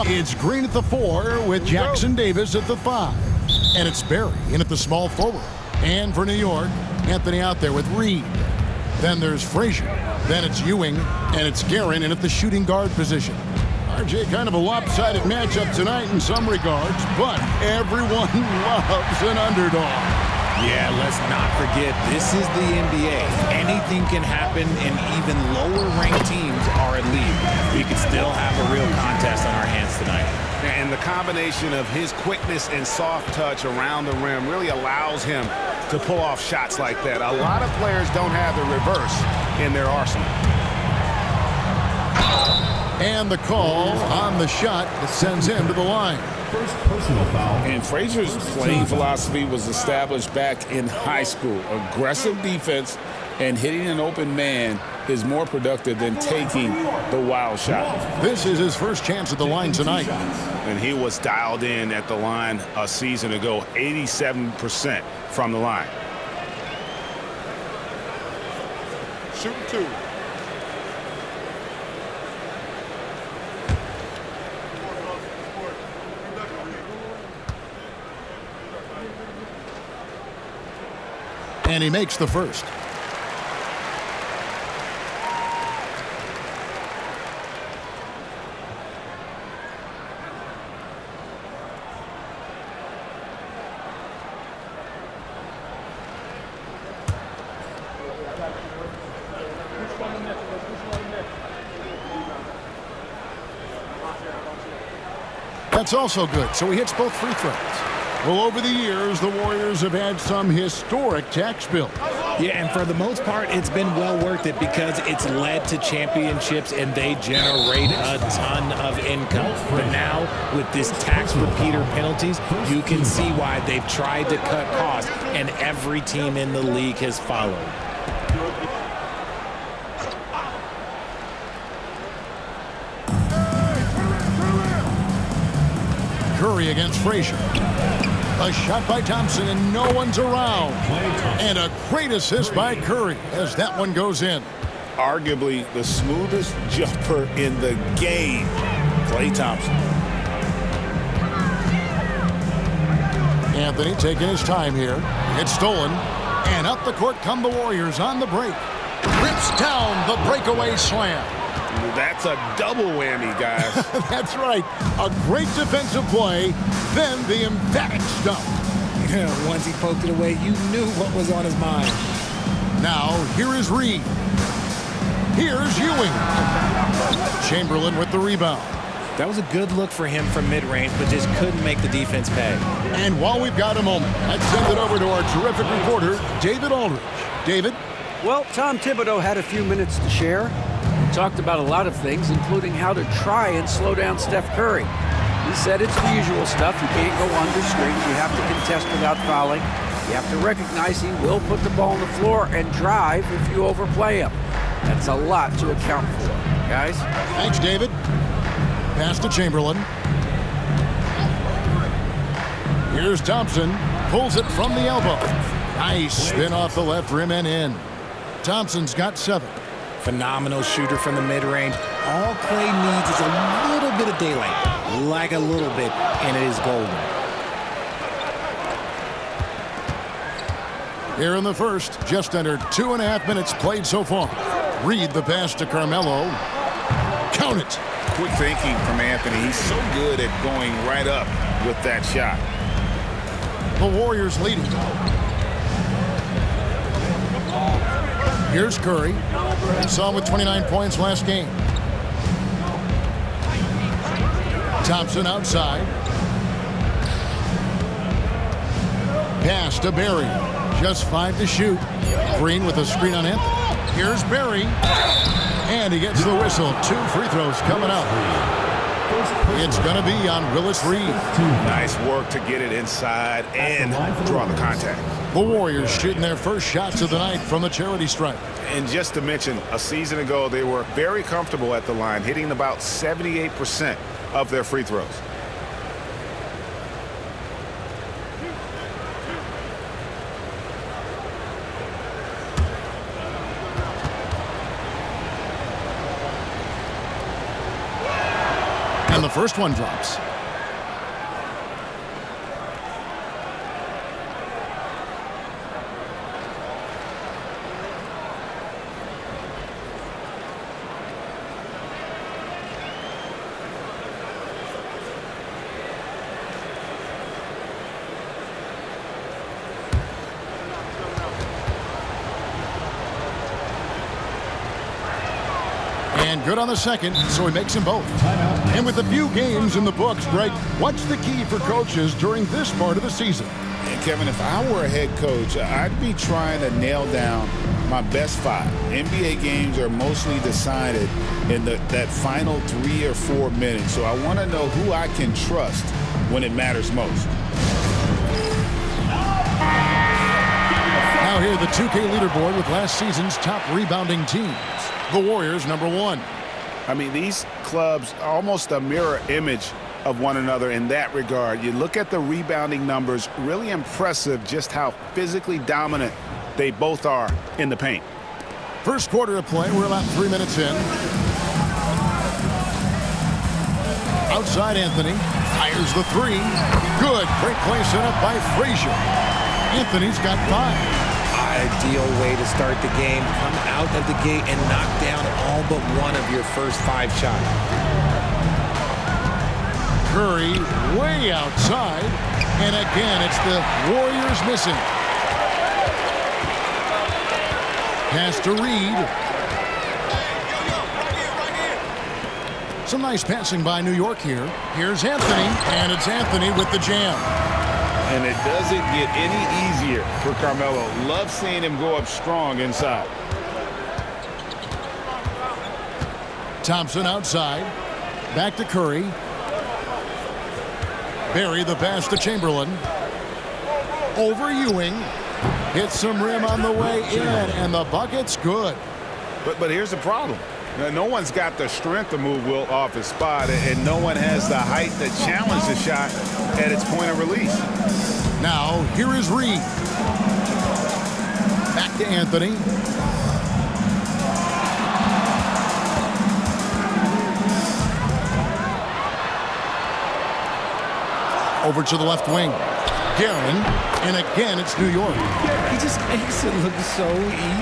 It's Green at the 4 with Jackson Davis at the 5. And it's Barry in at the small forward. And for New York, Anthony out there with Reed. Then there's Frazier. Then it's Ewing. And it's Guerin in at the shooting guard position. RJ, kind of a lopsided matchup tonight in some regards, but everyone loves an underdog. Yeah, let's not forget, this is the NBA. Anything can happen, and even lower-ranked teams are elite. We could still have a real contest on our hands tonight. And the combination of his quickness and soft touch around the rim really allows him to pull off shots like that. A lot of players don't have the reverse in their arsenal. And the call on the shot that sends him to the line. First personal foul. And Frazier's playing philosophy was established back in high school. Aggressive defense and hitting an open man is more productive than taking the wild shot. This is his first chance at the line tonight. And he was dialed in at the line a season ago, 87% from the line. Shoot two. And he makes the first. That's also good, so he hits both free throws. Well, over the years, the Warriors have had some historic tax bills. Yeah, and for the most part, it's been well worth it because it's led to championships and they generate a ton of income. But now, with this tax repeater penalties, you can see why they've tried to cut costs, and every team in the league has followed. Curry against Frazier. A shot by Thompson, and no one's around. And a great assist by Curry as that one goes in. Arguably the smoothest jumper in the game, Klay Thompson. Anthony taking his time here. It's stolen. And up the court come the Warriors on the break. Rips down the breakaway slam. That's a double whammy, guys. That's right. A great defensive play, then the emphatic stump. Once he poked it away, you knew what was on his mind. Now, here is Reed. Here's Ewing. Chamberlain with the rebound. That was a good look for him from mid-range, but just couldn't make the defense pay. And while we've got a moment, let's send it over to our terrific reporter, David Aldridge. David? Well, Tom Thibodeau had a few minutes to share. He talked about a lot of things, including how to try and slow down Steph Curry. He said it's the usual stuff. You can't go under screens. You have to contest without fouling. You have to recognize he will put the ball on the floor and drive if you overplay him. That's a lot to account for, guys. Thanks, David. Pass to Chamberlain. Here's Thompson. Pulls it from the elbow. Nice spin off the left rim and in. Thompson's got 7. Phenomenal shooter from the mid-range. All Klay needs is a little bit of daylight, like a little bit, and it is golden. Here in the first, just under 2.5 minutes played so far. Reed the pass to Carmelo. Count it. Quick thinking from Anthony. He's so good at going right up with that shot. The Warriors leading. Here's Curry. Saw him with 29 points last game. Thompson outside. Pass to Barry. Just 5 to shoot. Green with a screen on Anthony. Here's Barry. And he gets the whistle. 2 free throws coming up. It's going to be on Willis Reed. Nice work to get it inside and draw the contact. The Warriors shooting their first shots of the night from the charity stripe. And just to mention, a season ago, they were very comfortable at the line, hitting about 78% of their free throws. And the first one drops. And good on the second, so he makes them both. And with a few games in the books, Greg, what's the key for coaches during this part of the season? And Kevin, if I were a head coach, I'd be trying to nail down my best 5. NBA games are mostly decided in that final 3 or 4 minutes, so I want to know who I can trust when it matters most. Now here, the 2K leaderboard with last season's top rebounding teams. The Warriors, number 1. I mean, these clubs are almost a mirror image of one another in that regard. You look at the rebounding numbers, really impressive just how physically dominant they both are in the paint. First quarter of play, we're about 3 minutes in. Outside Anthony, fires the 3. Good, great play set up by Frazier. Anthony's got 5. Ideal way to start the game. Come out of the gate and knock down all but one of your first 5 shots. Curry way outside. And again, it's the Warriors missing. Pass to Reed. Some nice passing by New York here. Here's Anthony, and it's Anthony with the jam. And it doesn't get any easier for Carmelo. Love seeing him go up strong inside. Thompson outside. Back to Curry. Barry the pass to Chamberlain. Over Ewing. Hits some rim on the way in, and the bucket's good. But here's the problem. Now, no one's got the strength to move Wilt off his spot, and no one has the height to challenge the shot at its point of release. Now, here is Reed. Back to Anthony. Over to the left wing. Guerin, and again, it's New York. He just makes it look so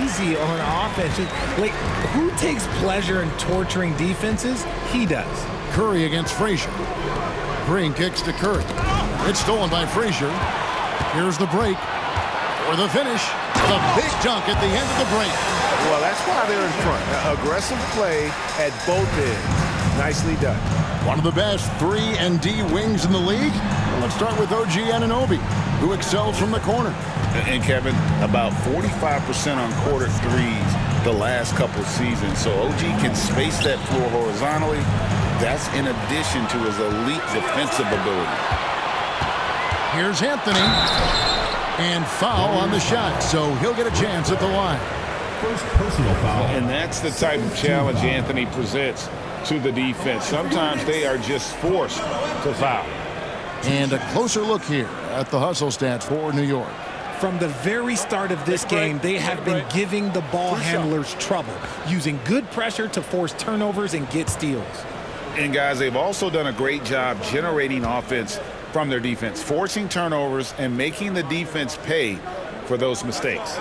easy on offense. Like, who takes pleasure in torturing defenses? He does. Curry against Frazier. Green kicks to Curry. It's stolen by Frazier. Here's the break. For the finish. The big dunk at the end of the break. Well, that's why they're in front. Aggressive play at both ends. Nicely done. One of the best 3 and D wings in the league. Well, let's start with OG Anunoby, who excels from the corner. And Kevin, about 45% on quarter threes the last couple seasons. So OG can space that floor horizontally. That's in addition to his elite defensive ability. Here's Anthony. And foul on the shot, so he'll get a chance at the line. First personal foul. And that's the type of challenge Anthony presents to the defense. Sometimes they are just forced to foul. And a closer look here at the hustle stats for New York. From the very start of this game, they have been giving the ball handlers trouble, using good pressure to force turnovers and get steals. And guys, they've also done a great job generating offense from their defense, forcing turnovers and making the defense pay for those mistakes.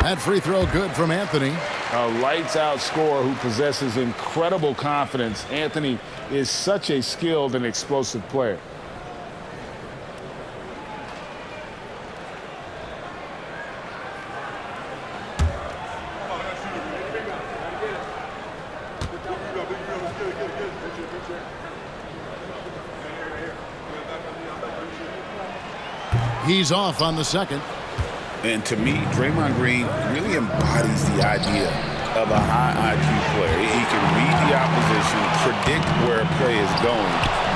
That free throw good from Anthony. A lights-out scorer who possesses incredible confidence. Anthony is such a skilled and explosive player. He's off on the second. And to me, Draymond Green really embodies the idea of a high IQ player. He can read the opposition, predict where a play is going,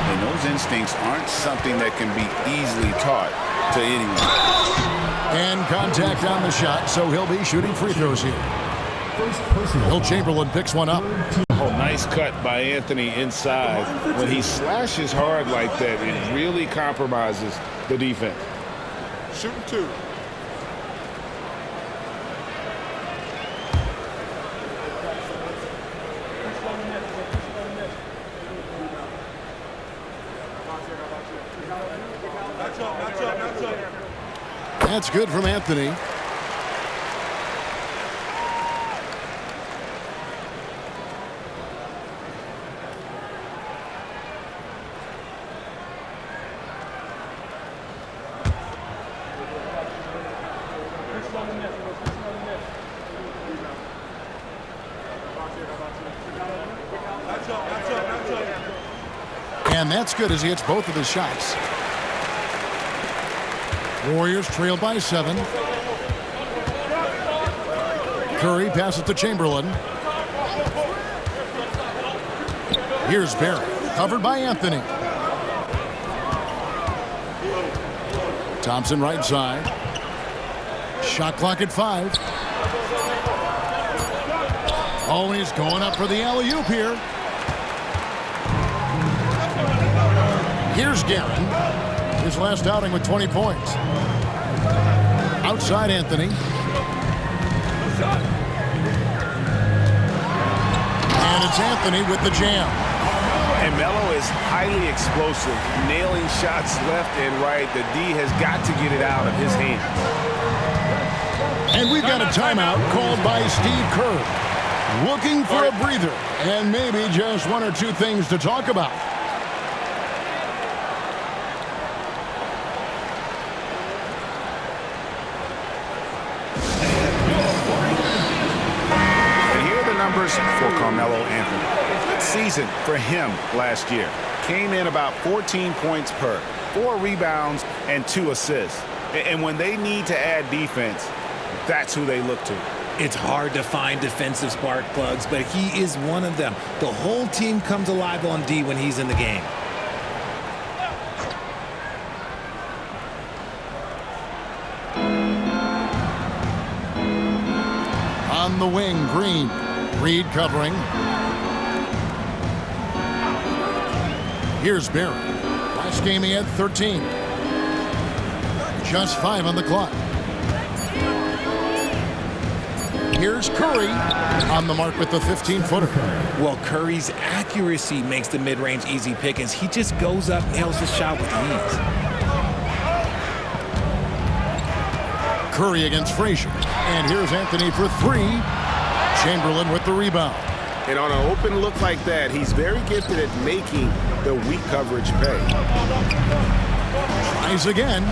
and those instincts aren't something that can be easily taught to anyone. And contact on the shot, so he'll be shooting free throws here. First personal Will Chamberlain picks one up. Oh, nice cut by Anthony inside. When he slashes hard like that, it really compromises the defense. Shooting 2. That's good from Anthony. And that's good as he hits both of his shots. Warriors trail by 7. Curry passes to Chamberlain. Here's Barry, covered by Anthony. Thompson right side. Shot clock at 5. Oh, he's going up for the alley-oop here. Here's Guerin. His last outing with 20 points. Outside Anthony. And it's Anthony with the jam. And Melo is highly explosive, nailing shots left and right. The D has got to get it out of his hands. And we've got a timeout called by Steve Kerr. Looking for a breather and maybe just one or two things to talk about. For Carmelo Anthony. Good season for him last year. Came in about 14 points per, 4 rebounds, and 2 assists. And when they need to add defense, that's who they look to. It's hard to find defensive spark plugs, but he is one of them. The whole team comes alive on D when he's in the game. On the wing, Green. Reed covering. Here's Barry. Last game he had 13. Just 5 on the clock. Here's Curry on the mark with the 15-footer. Well, Curry's accuracy makes the mid-range easy pickings. He just goes up, nails the shot with ease. Curry against Frazier. And here's Anthony for 3. Chamberlain with the rebound. And on an open look like that, he's very gifted at making the weak coverage pay. Tries again.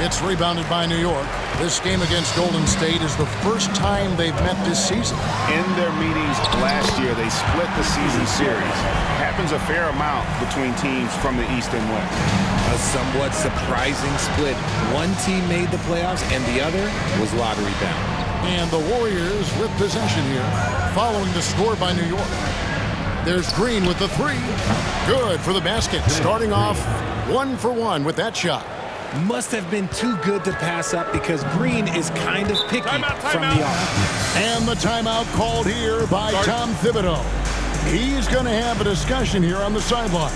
It's rebounded by New York. This game against Golden State is the first time they've met this season. In their meetings last year, they split the season series. Happens a fair amount between teams from the East and West. A somewhat surprising split. One team made the playoffs and the other was lottery bound. And the Warriors with possession here, following the score by New York. There's Green with the 3. Good for the basket. Starting off 1 for 1 with that shot. Must have been too good to pass up because Green is kind of picky from the off. And the timeout called here by Tom Thibodeau. He's going to have a discussion here on the sideline.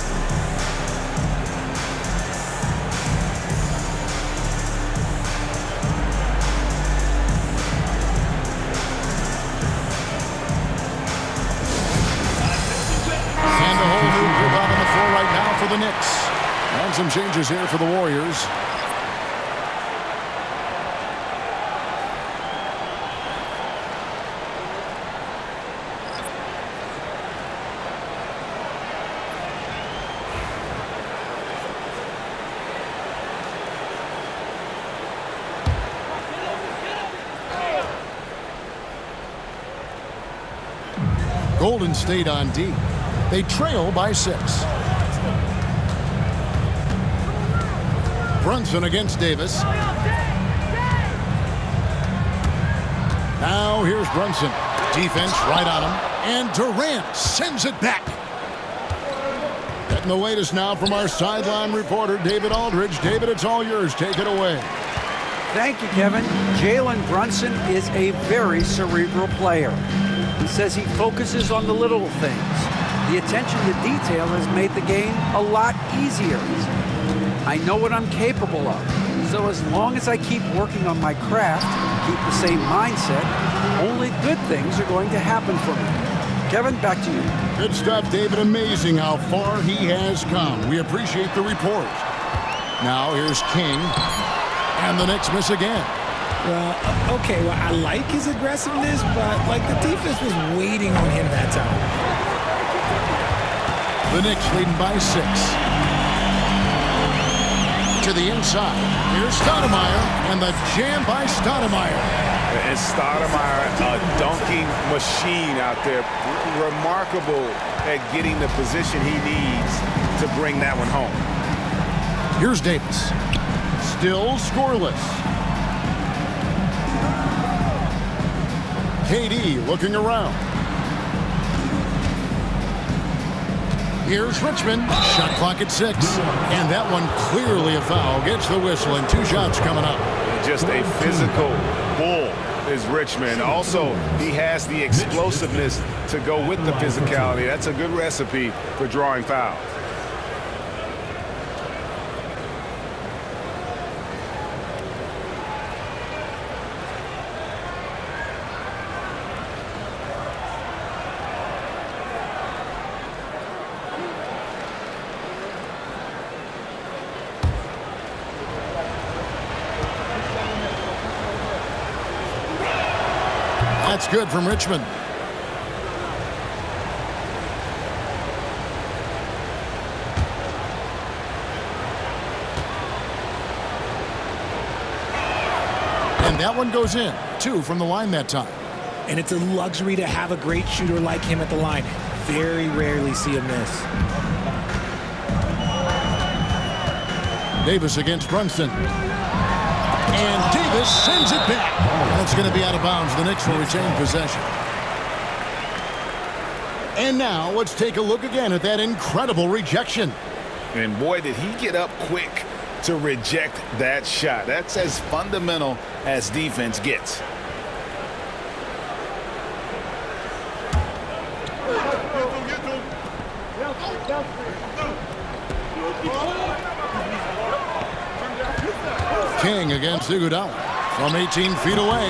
For the Knicks. And some changes here for the Warriors. Golden State on D. They trail by 6. Brunson against Davis. Now here's Brunson. Defense right on him. And Durant sends it back. Getting the latest now from our sideline reporter, David Aldridge. David, it's all yours. Take it away. Thank you, Kevin. Jalen Brunson is a very cerebral player. He says he focuses on the little things. The attention to detail has made the game a lot easier. I know what I'm capable of. So as long as I keep working on my craft, keep the same mindset, only good things are going to happen for me. Kevin, back to you. Good stuff, David. Amazing how far he has come. We appreciate the report. Now here's King. And the Knicks miss again. Well, okay, well, I like his aggressiveness, but, like, the defense was waiting on him that time. The Knicks leading by 6. To the inside. Here's Stoudemire, and the jam by Stoudemire. And Stoudemire, a dunking machine out there. Remarkable at getting the position he needs to bring that one home. Here's Davis. Still scoreless. KD looking around. Here's Richmond. Shot clock at 6. And that one clearly a foul. Gets the whistle and 2 shots coming up. Just a physical bull is Richmond. Also, he has the explosiveness to go with the physicality. That's a good recipe for drawing fouls. That's good from Richmond. And that one goes in. 2 from the line that time. And it's a luxury to have a great shooter like him at the line. Very rarely see him miss. Davis against Brunson. And Davis sends it back. That's going to be out of bounds. The Knicks will retain possession. And now let's take a look again at that incredible rejection. And boy, did he get up quick to reject that shot. That's as fundamental as defense gets. King against Iguodala from 18 feet away,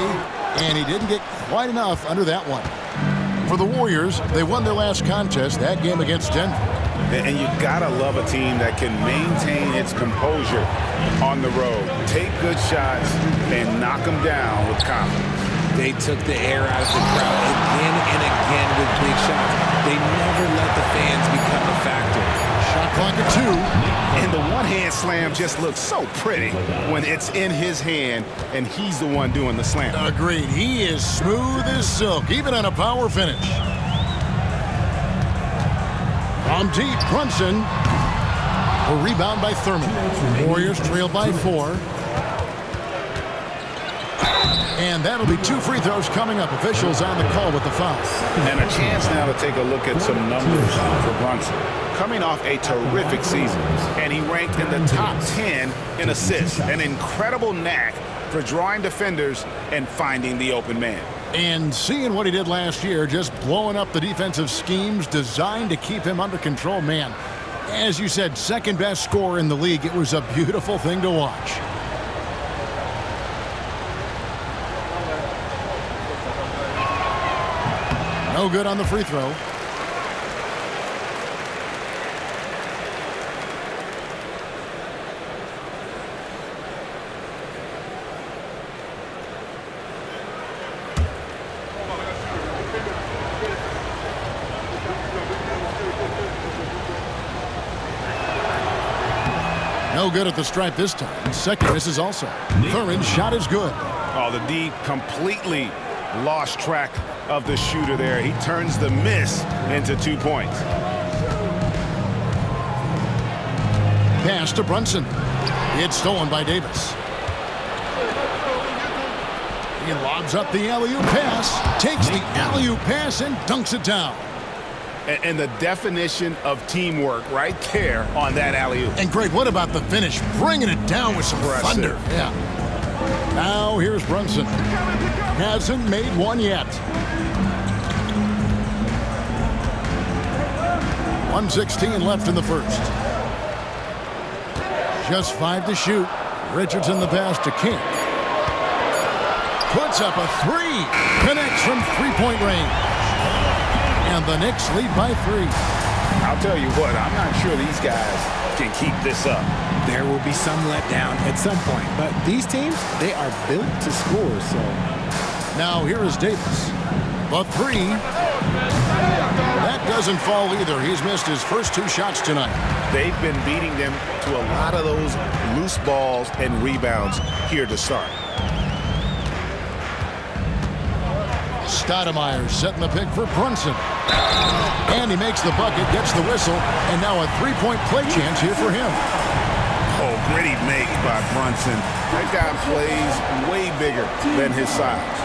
and he didn't get quite enough under that one. For the Warriors, they won their last contest, that game against Denver. And you gotta love a team that can maintain its composure on the road, take good shots, and knock them down with confidence. They took the air out of the crowd again and again with big shots. They never let the fans become a factor. Shot clock at 2. And the one-hand slam just looks so pretty when it's in his hand and he's the one doing the slam. Agreed. He is smooth as silk, even on a power finish. From deep, Brunson. A rebound by Thurman. Warriors trail by 4. And that'll be 2 free throws coming up. Officials on the call with the foul. And a chance now to take a look at some numbers for Brunson. Coming off a terrific season, and he ranked in the top 10 in assists. An incredible knack for drawing defenders and finding the open man. And seeing what he did last year, just blowing up the defensive schemes designed to keep him under control, man. As you said, second best scorer in the league. It was a beautiful thing to watch. No good on the free throw. No good at the stripe this time. Second misses also. Thurman's shot is good. Oh, the D completely lost track of the shooter there. He turns the miss into 2 points. Pass to Brunson. It's stolen by Davis. He lobs up the alley-oop pass, takes the alley-oop pass and dunks it down. And the definition of teamwork right there on that alley-oop. And Greg, what about the finish? Bringing it down with some thunder. Yeah. Now here's Brunson. Hasn't made one yet. 1:16 left in the first. Just 5 to shoot. Richardson the pass to King. Puts up a 3. Connects from three-point range. And the Knicks lead by 3. I'll tell you what, I'm not sure these guys can keep this up. There will be some letdown at some point, but these teams, they are built to score, so. Now here is Davis. The three. That doesn't fall either. He's missed his first 2 shots tonight. They've been beating them to a lot of those loose balls and rebounds here to start. Stoudemire setting the pick for Brunson. And he makes the bucket, gets the whistle, and now a 3-point play chance here for him. Oh, gritty make by Brunson. That guy plays way bigger than his size.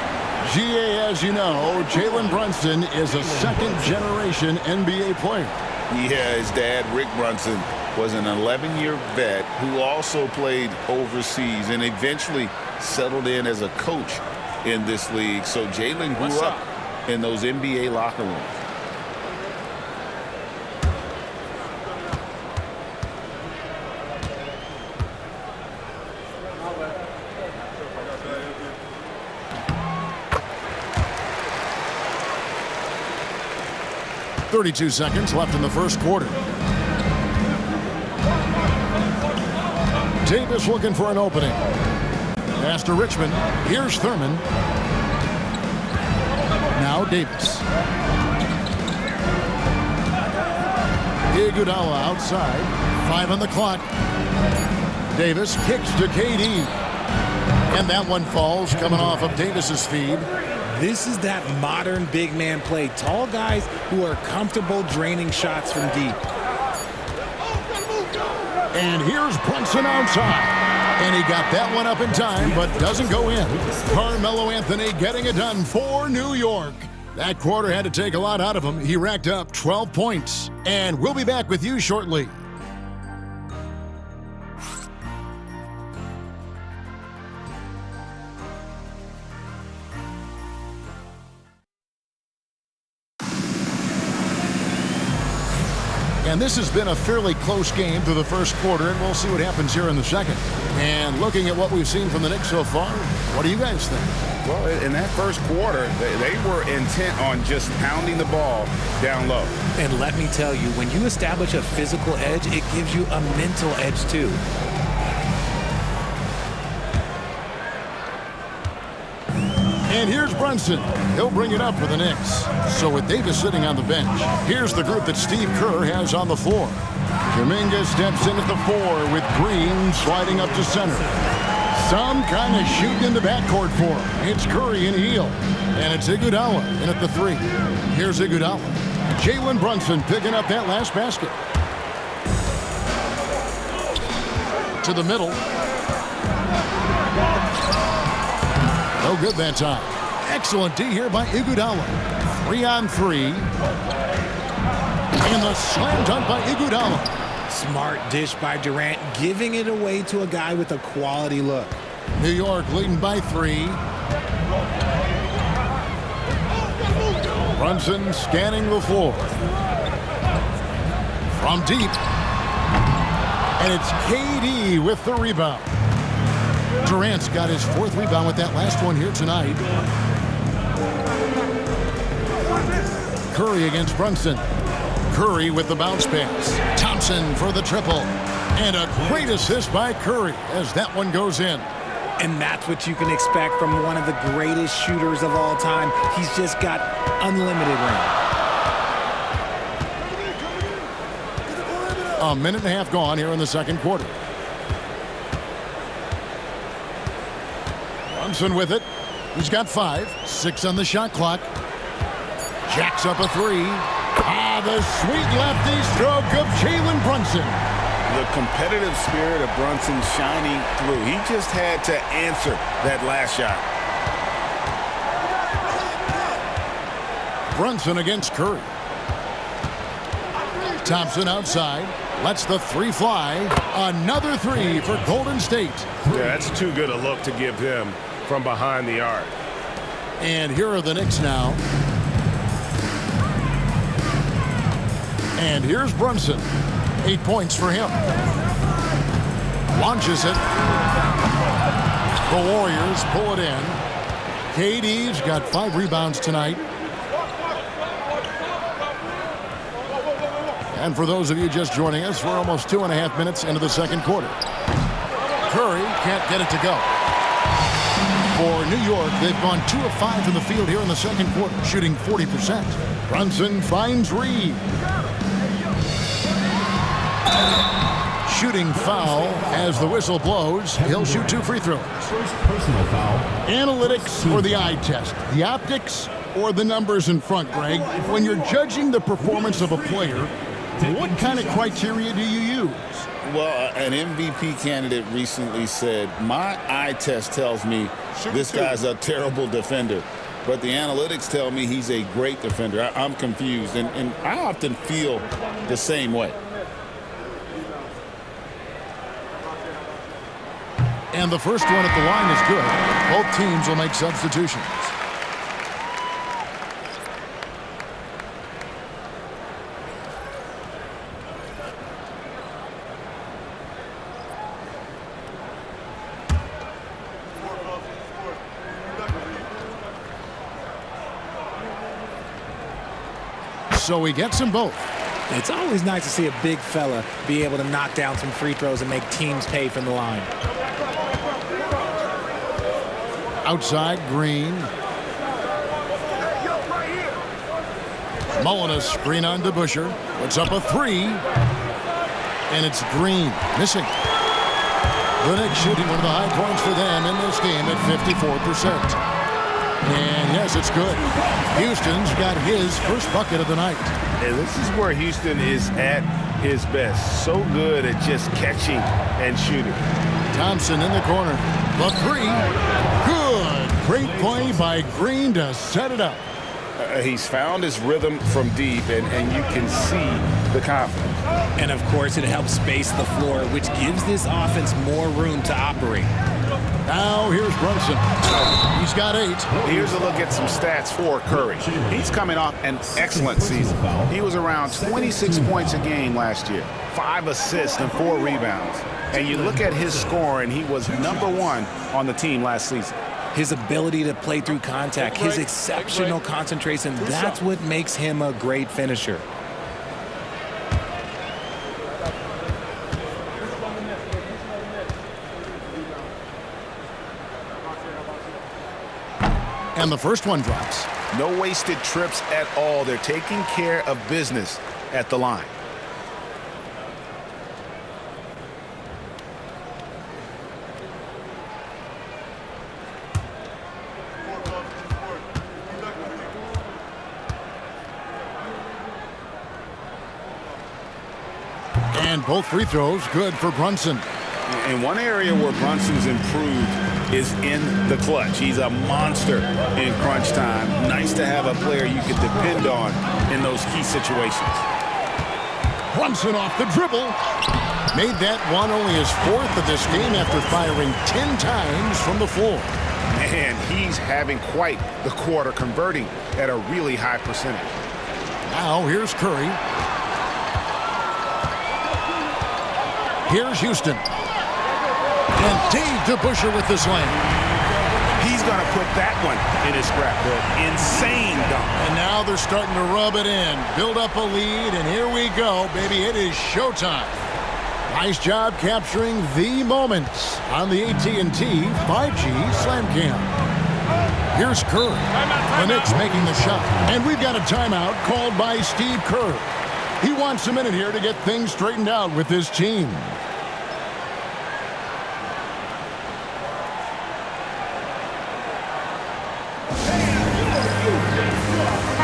GA, as you know, Jalen Brunson is a second-generation NBA player. Yeah, his dad, Rick Brunson, was an 11-year vet who also played overseas and eventually settled in as a coach in this league. So Jalen grew up in those NBA locker rooms. .32 seconds left in the first quarter. Davis looking for an opening. Pass to Richmond. Here's Thurman. Now Davis. Iguodala outside. 5 on the clock. Davis kicks to KD. And that one falls, coming off of Davis's feed. This is that modern big man play. Tall guys who are comfortable draining shots from deep. And here's Brunson outside. And he got that one up in time, but doesn't go in. Carmelo Anthony getting it done for New York. That quarter had to take a lot out of him. He racked up 12 points. And we'll be back with you shortly. And this has been a fairly close game through the first quarter, and we'll see what happens here in the second. And looking at what we've seen from the Knicks so far, what do you guys think? Well, in that first quarter, they were intent on just pounding the ball down low. And let me tell you, when you establish a physical edge, it gives you a mental edge too. And here's Brunson. He'll bring it up for the Knicks. So with Davis sitting on the bench, here's the group that Steve Kerr has on the floor. Kuminga steps in at the 4 with Green sliding up to center. Some kind of shooting in the backcourt for him. It's Curry and Hill. And it's Iguodala in at the 3. Here's Iguodala. Jalen Brunson picking up that last basket. To the middle. No good that time. Excellent D here by Iguodala. 3-on-3. And the slam dunk by Iguodala. Smart dish by Durant, giving it away to a guy with a quality look. New York leading by 3. Brunson scanning the floor. From deep. And it's KD with the rebound. Durant's got his 4th rebound with that last one here tonight. Curry against Brunson. Curry with the bounce pass. Thompson for the triple. And a great assist by Curry as that one goes in. And that's what you can expect from one of the greatest shooters of all time. He's just got unlimited range. A minute and a half gone here in the second quarter. Brunson with it. He's got 5. 6 on the shot clock. Jacks up a 3. The sweet lefty stroke of Jalen Brunson. The competitive spirit of Brunson shining through. He just had to answer that last shot. Brunson against Curry. Thompson outside. Lets the 3 fly. Another 3 for Golden State. Yeah, that's too good a look to give him from behind the arc. And here are the Knicks now. And here's Brunson. 8 points for him. Launches it. The Warriors pull it in. KD's got 5 rebounds tonight. And for those of you just joining us, we're almost 2.5 minutes into the second quarter. Curry can't get it to go. For New York, they've gone 2 of 5 from the field here in the second quarter, shooting 40%. Brunson finds Reed. Shooting foul as the whistle blows. He'll shoot 2 free throws. First personal foul. Analytics or the eye test? The optics or the numbers in front, Greg? When you're judging the performance of a player, what kind of criteria do you use? Well, an MVP candidate recently said, my eye test tells me this guy's a terrible defender, but the analytics tell me he's a great defender. I'm confused, and I often feel the same way. And the first one at the line is good. Both teams will make substitutions. So he gets them both. It's always nice to see a big fella be able to knock down some free throws and make teams pay from the line. Outside, Green. Mullen a screen on to Busher. Puts up a 3. And it's Green missing. The Knicks shooting one of the high points for them in this game at 54%. And yes, it's good. Houston's got his first bucket of the night. And this is where Houston is at his best. So good at just catching and shooting. Thompson in the corner. The 3. Good. Great play by Green to set it up. He's found his rhythm from deep, and you can see the confidence. And, of course, it helps space the floor, which gives this offense more room to operate. Now here's Brunson. He's got 8. Here's a look at some stats for Curry. He's coming off an excellent season. He was around 26 points a game last year, 5 assists and 4 rebounds. And you look at his scoring, he was #1 on the team last season. His ability to play through contact, his exceptional concentration, that's what makes him a great finisher. And the first one drops. No wasted trips at all. They're taking care of business at the line. And both free throws good for Brunson. In one area where Brunson's improved is in the clutch. He's a monster in crunch time. Nice to have a player you can depend on in those key situations. Brunson off the dribble. Made that one only his 4th of this game after firing 10 times from the floor. Man, he's having quite the quarter, converting at a really high percentage. Now here's Curry. Here's Houston. And Dave DeBuscher with the slam. He's going to put that one in his scrapbook. Insane dunk. And now they're starting to rub it in. Build up a lead, and here we go, baby. It is showtime. Nice job capturing the moments on the AT&T 5G Slam Cam. Here's Curry. The Knicks making the shot. And we've got a timeout called by Steve Kerr. He wants a minute here to get things straightened out with his team.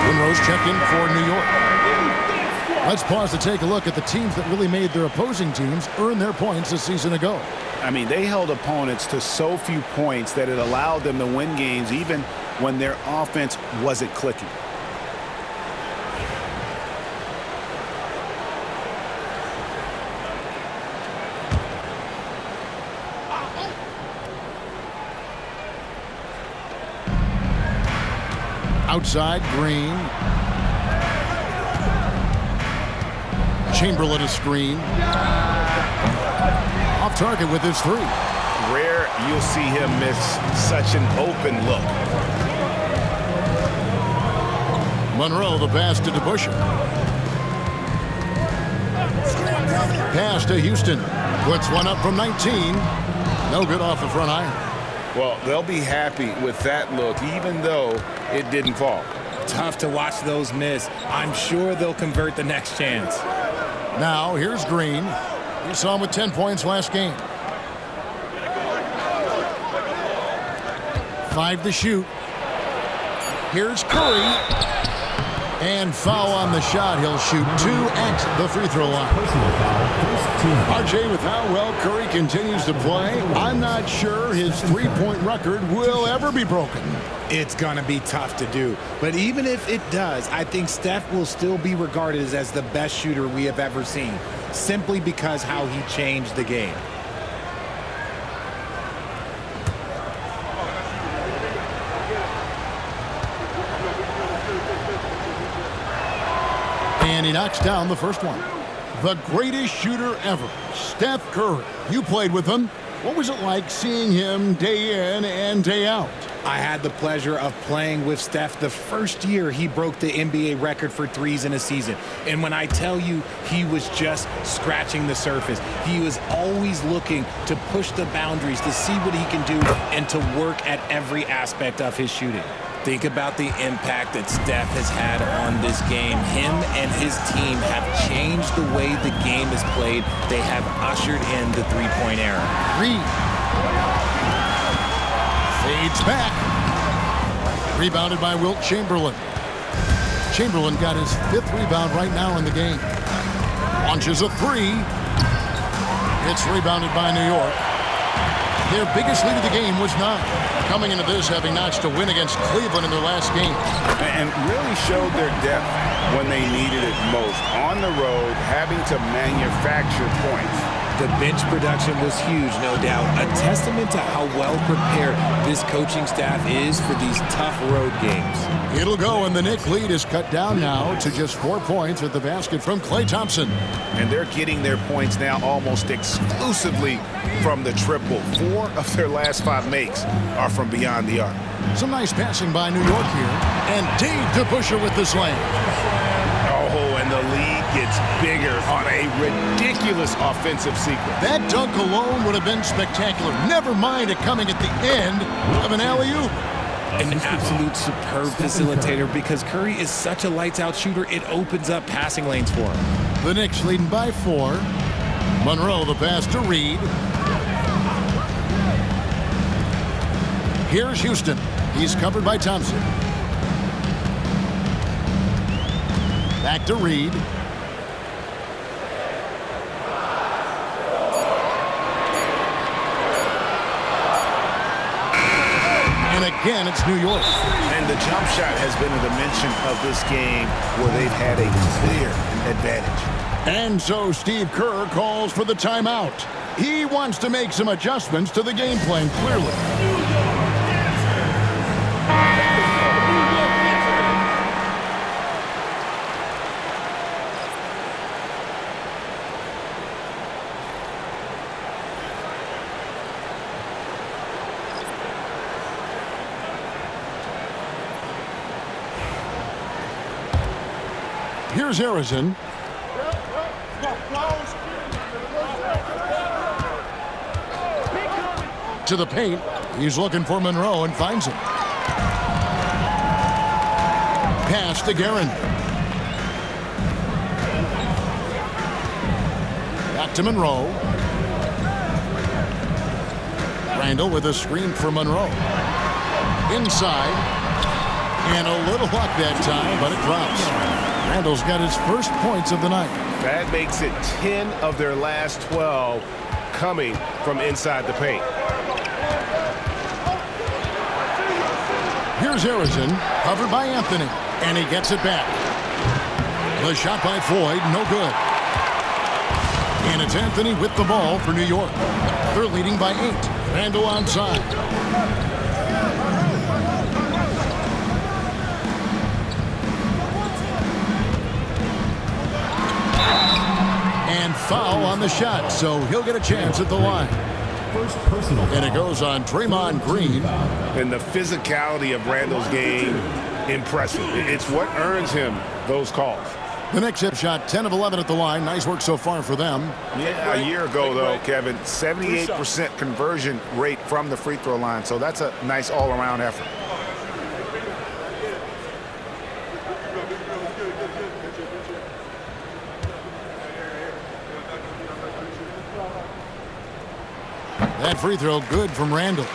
Winrow's check in for New York. Let's pause to take a look at the teams that really made their opposing teams earn their points a season ago. I mean, they held opponents to so few points that it allowed them to win games even when their offense wasn't clicking. Outside, Green. Chamberlain a screen. Off target with his 3. Rare you'll see him miss such an open look. Monroe the pass to DeBuscher. Pass to Houston. Puts one up from 19. No good off the front iron. Well, they'll be happy with that look, even though it didn't fall. Tough to watch those miss. I'm sure they'll convert the next chance. Now, here's Green. We saw him with 10 points last game. 5 to shoot. Here's Curry. And foul on the shot. He'll shoot 2 at the free throw line. RJ, with how well Curry continues to play, I'm not sure his three-point record will ever be broken. It's going to be tough to do. But even if it does, I think Steph will still be regarded as the best shooter we have ever seen, simply because how he changed the game. And he knocks down the first one. The greatest shooter ever, Steph Curry. You played with him. What was it like seeing him day in and day out? I had the pleasure of playing with Steph the first year he broke the NBA record for threes in a season. And when I tell you he was just scratching the surface, he was always looking to push the boundaries, to see what he can do, and to work at every aspect of his shooting. Think about the impact that Steph has had on this game. Him and his team have changed the way the game is played. They have ushered in the three-point era. Reed fades back. Rebounded by Wilt Chamberlain. Chamberlain got his 5th rebound right now in the game. Launches a 3. It's rebounded by New York. Their biggest lead of the game was 9. Coming into this, having notched a win against Cleveland in their last game. And really showed their depth when they needed it most. On the road, having to manufacture points. The bench production was huge, no doubt. A testament to how well prepared this coaching staff is for these tough road games. It'll go, and the Knicks lead is cut down now to just 4 points at the basket from Klay Thompson. And they're getting their points now almost exclusively from the triple. 4 of their last 5 makes are from beyond the arc. Some nice passing by New York here. And Dave to Busher with the slam. Oh, and the lead gets bigger on a ridiculous offensive sequence. That dunk alone would have been spectacular. Never mind it coming at the end of an alley-oop. An absolute superb facilitator because Curry is such a lights-out shooter, it opens up passing lanes for him. The Knicks leading by 4. Monroe the pass to Reed. Here's Houston. He's covered by Thompson. Back to Reed. And again, it's New York. And the jump shot has been a dimension of this game where they've had a clear advantage. And so Steve Kerr calls for the timeout. He wants to make some adjustments to the game plan, clearly. Here's Harrison. To the paint. He's looking for Monroe and finds him. Pass to Guerin. Back to Monroe. Randall with a screen for Monroe. Inside. And a little luck that time, but it drops. Randall's got his first points of the night. That makes it 10 of their last 12 coming from inside the paint. Here's Harrison, covered by Anthony, and he gets it back. The shot by Floyd, no good. And it's Anthony with the ball for New York. They're leading by 8. Randall outside. And foul on the shot, so he'll get a chance at the line. First personal foul. And it goes on Draymond Green. And the physicality of Randall's game, impressive. It's what earns him those calls. The Knicks have shot 10 of 11 at the line. Nice work so far for them. Yeah, a year ago, though, Kevin, 78% conversion rate from the free throw line. So that's a nice all-around effort. That free throw good from Randall.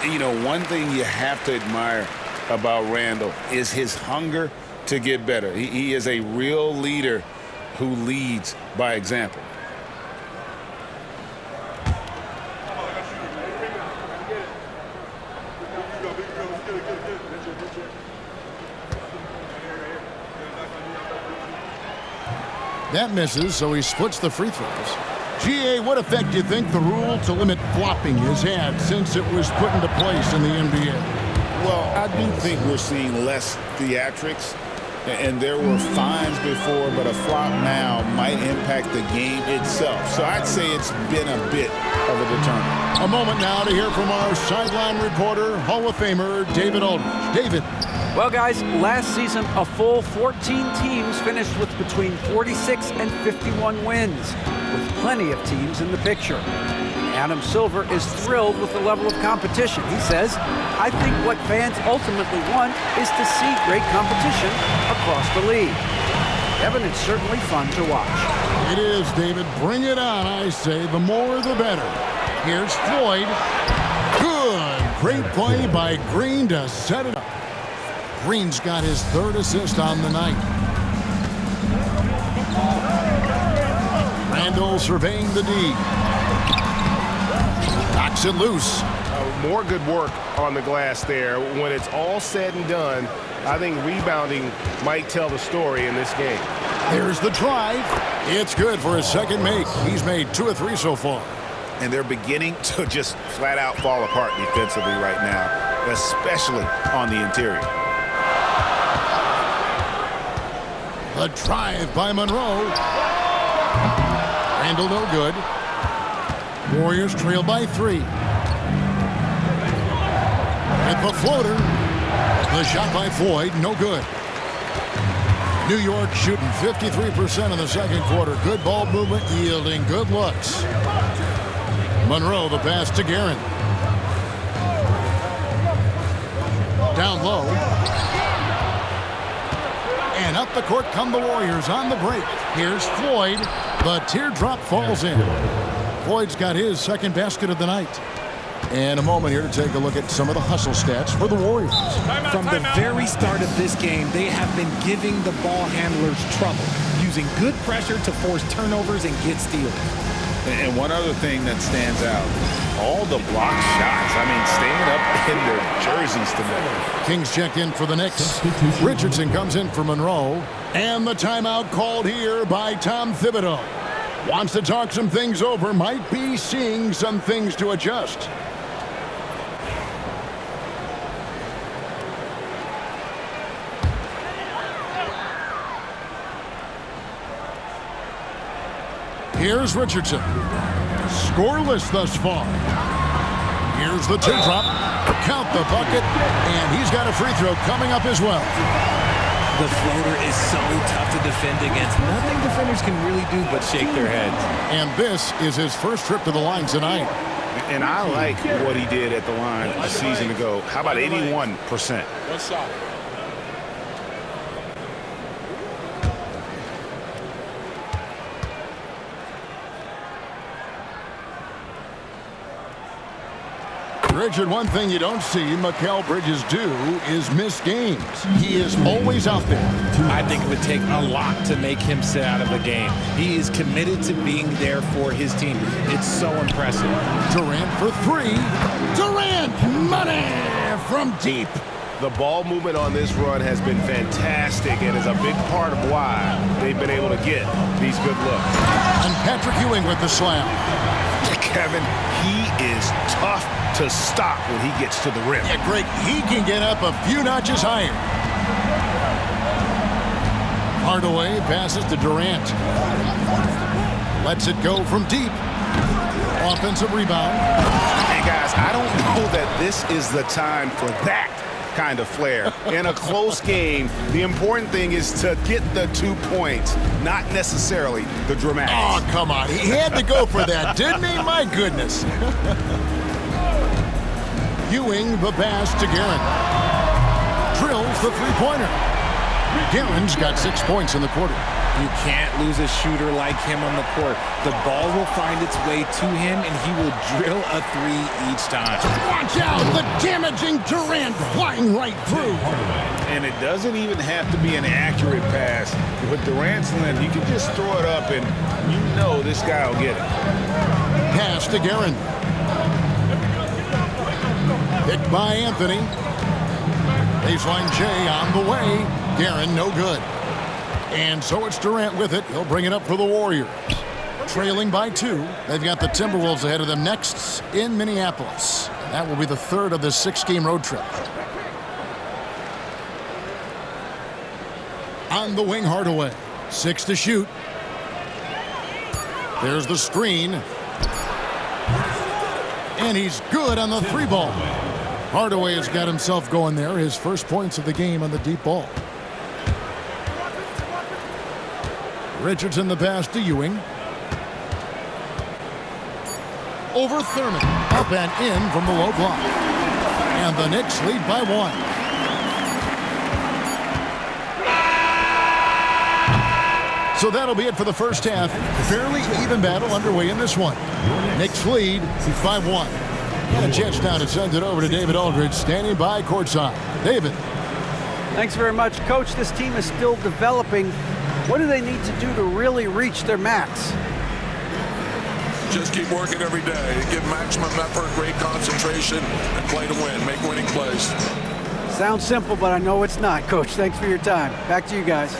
You know, one thing you have to admire about Randall is his hunger to get better. He is a real leader who leads by example. That misses, so he splits the free throws. GA, what effect do you think the rule to limit flopping has had since it was put into place in the NBA? Well, I do think we're seeing less theatrics, and there were fines before, but a flop now might impact the game itself. So I'd say it's been a bit of a deterrent. A moment now to hear from our sideline reporter, Hall of Famer David Aldridge. David. Well, guys, last season, a full 14 teams finished with between 46 and 51 wins, with plenty of teams in the picture. Adam Silver is thrilled with the level of competition. He says, I think what fans ultimately want is to see great competition across the league. Kevin, it's certainly fun to watch. It is, David. Bring it on, I say. The more, the better. Here's Floyd. Good. Great play by Green to set it up. Green's got his third assist on the night. Randall surveying the D. Knocks it loose. More good work on the glass there. When it's all said and done, I think rebounding might tell the story in this game. There's the drive. It's good for his second make. He's made 2 of 3 so far. And they're beginning to just flat out fall apart defensively right now, especially on the interior. The drive by Monroe. Randall no good. Warriors trail by 3. At the floater. The shot by Floyd, no good. New York shooting 53% in the second quarter. Good ball movement, yielding good looks. Monroe, the pass to Guerin. Down low. And up the court come the Warriors on the break. Here's Floyd. The teardrop falls in. Floyd's got his second basket of the night. And a moment here to take a look at some of the hustle stats for the Warriors. From the very start of this game, they have been giving the ball handlers trouble, using good pressure to force turnovers and get steals. And one other thing that stands out, all the block shots. I mean, staying up in their jerseys today. Kings check in for the Knicks. Richardson comes in for Monroe. And the timeout called here by Tom Thibodeau. Wants to talk some things over, might be seeing some things to adjust. Here's Richardson. Scoreless thus far. Here's the teardrop. Count the bucket. And he's got a free throw coming up as well. The floater is so tough to defend against. Nothing defenders can really do but shake their heads. And this is his first trip to the line tonight. And I like what he did at the line a season ago. How about 81%? Richard, one thing you don't see Mikal Bridges do is miss games. He is always out there. I think it would take a lot to make him sit out of the game. He is committed to being there for his team. It's so impressive. Durant for 3. Durant, money from deep. The ball movement on this run has been fantastic and is a big part of why they've been able to get these good looks. And Patrick Ewing with the slam. Kevin, he is tough to stop when he gets to the rim. Yeah, Greg, he can get up a few notches higher. Hardaway passes to Durant. Lets it go from deep. Offensive rebound. Hey, guys, I don't know that this is the time for that. kind of flair. In a close game, the important thing is to get the 2 points, not necessarily the dramatics. Oh, come on. He had to go for that, didn't he? My goodness. Ewing the pass to Guerin. Drills the three-pointer. Guerin's got 6 points in the quarter. You can't lose a shooter like him on the court. The ball will find its way to him, and he will drill a three each time. Watch out, the damaging Durant flying right through. And it doesn't even have to be an accurate pass. With Durant's length, you can just throw it up, and you know this guy will get it. Pass to Guerin. Picked by Anthony. Baseline J on the way. Guerin, no good. And so it's Durant with it. He'll bring it up for the Warriors. Trailing by 2. They've got the Timberwolves ahead of them next in Minneapolis. And that will be the third of this 6-game road trip. On the wing, Hardaway. 6 to shoot. There's the screen. And he's good on the 3-ball. Hardaway has got himself going there. His first points of the game on the deep ball. Richardson the pass to Ewing. Over Thurman. Up and in from the low block. And the Knicks lead by 1. So that'll be it for the first half. Fairly even battle underway in this one. Knicks lead by 1. And a chance now to send it over to David Aldridge, standing by courtside. David. Thanks very much, Coach. This team is still developing. What do they need to do to really reach their max? Just keep working every day. Give maximum effort, great concentration, and play to win. Make winning plays. Sounds simple, but I know it's not, Coach. Thanks for your time. Back to you guys.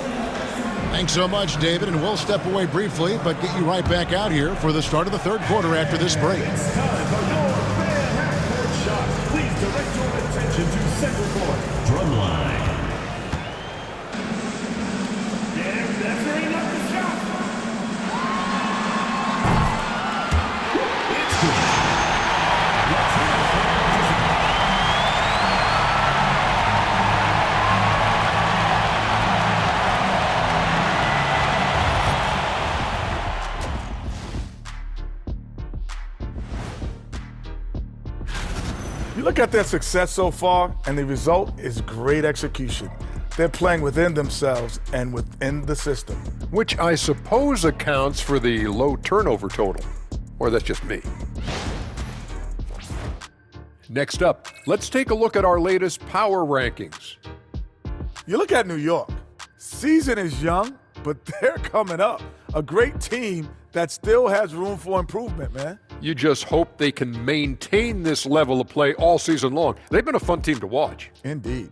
Thanks so much, David, and we'll step away briefly, but get you right back out here for the start of the third quarter after this break. Please direct your attention to center court. Drumline. You look at their success so far, and the result is great execution. They're playing within themselves and within the system. Which I suppose accounts for the low turnover total. Or that's just me. Next up, let's take a look at our latest power rankings. You look at New York. Season is young, but they're coming up. A great team that still has room for improvement, man. You just hope they can maintain this level of play all season long. They've been a fun team to watch. Indeed.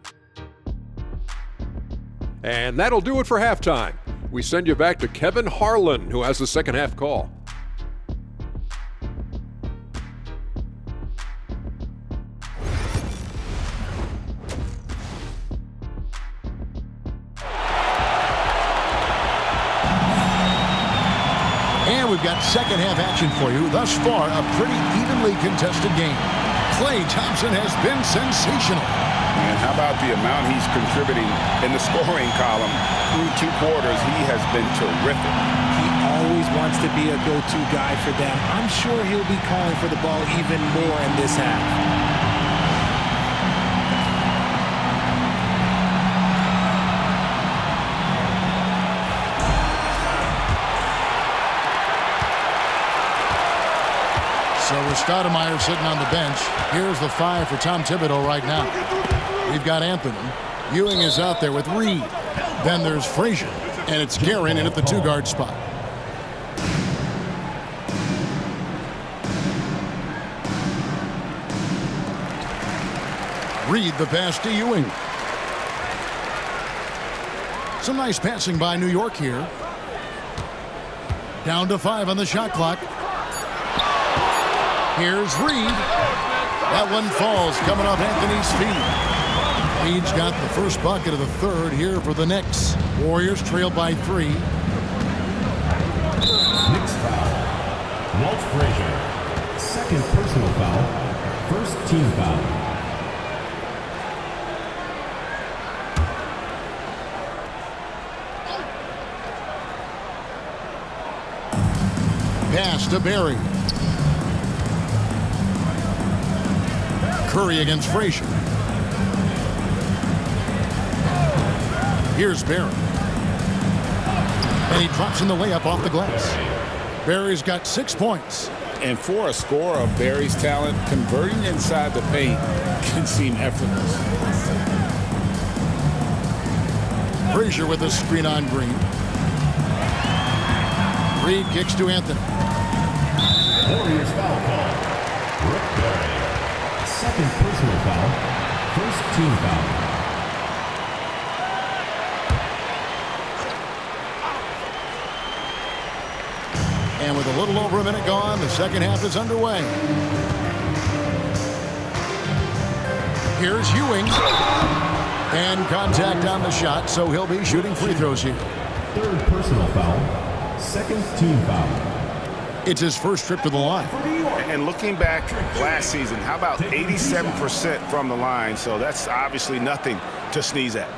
And that'll do it for halftime. We send you back to Kevin Harlan, who has the second half call. And we've got second half action for you. Thus far, a pretty evenly contested game. Klay Thompson has been sensational. And how about the amount he's contributing in the scoring column? Through 2 quarters, he has been terrific. He always wants to be a go-to guy for them. I'm sure he'll be calling for the ball even more in this half. So with Stoudemire sitting on the bench, here's the 5 for Tom Thibodeau right now. We've got Anthony. Ewing is out there with Reed. Then there's Frazier. And it's Guerin in at the 2-guard spot. Reed the pass to Ewing. Some nice passing by New York here. Down to 5 on the shot clock. Here's Reed. That one falls coming off Anthony's feet. Reed's got the first bucket of the third here for the Knicks. Warriors trail by 3. Knicks foul. Walt Frazier. Second personal foul. First team foul. to Barry. Curry against Frazier. Here's Barry. And he drops in the layup off the glass. Barry's got 6 points. And for a scorer of Barry's talent, converting inside the paint can seem effortless. Frazier with a screen on Green. Reed kicks to Anthony. Warriors foul call. Rick Barry. Second personal foul. First team foul. And with a little over a minute gone, the second half is underway. Here's Ewing. And contact on the shot, so he'll be shooting free throws here. Third personal foul. Second team foul. It's his first trip to the line. And looking back last season, how about 87% from the line? So that's obviously nothing to sneeze at.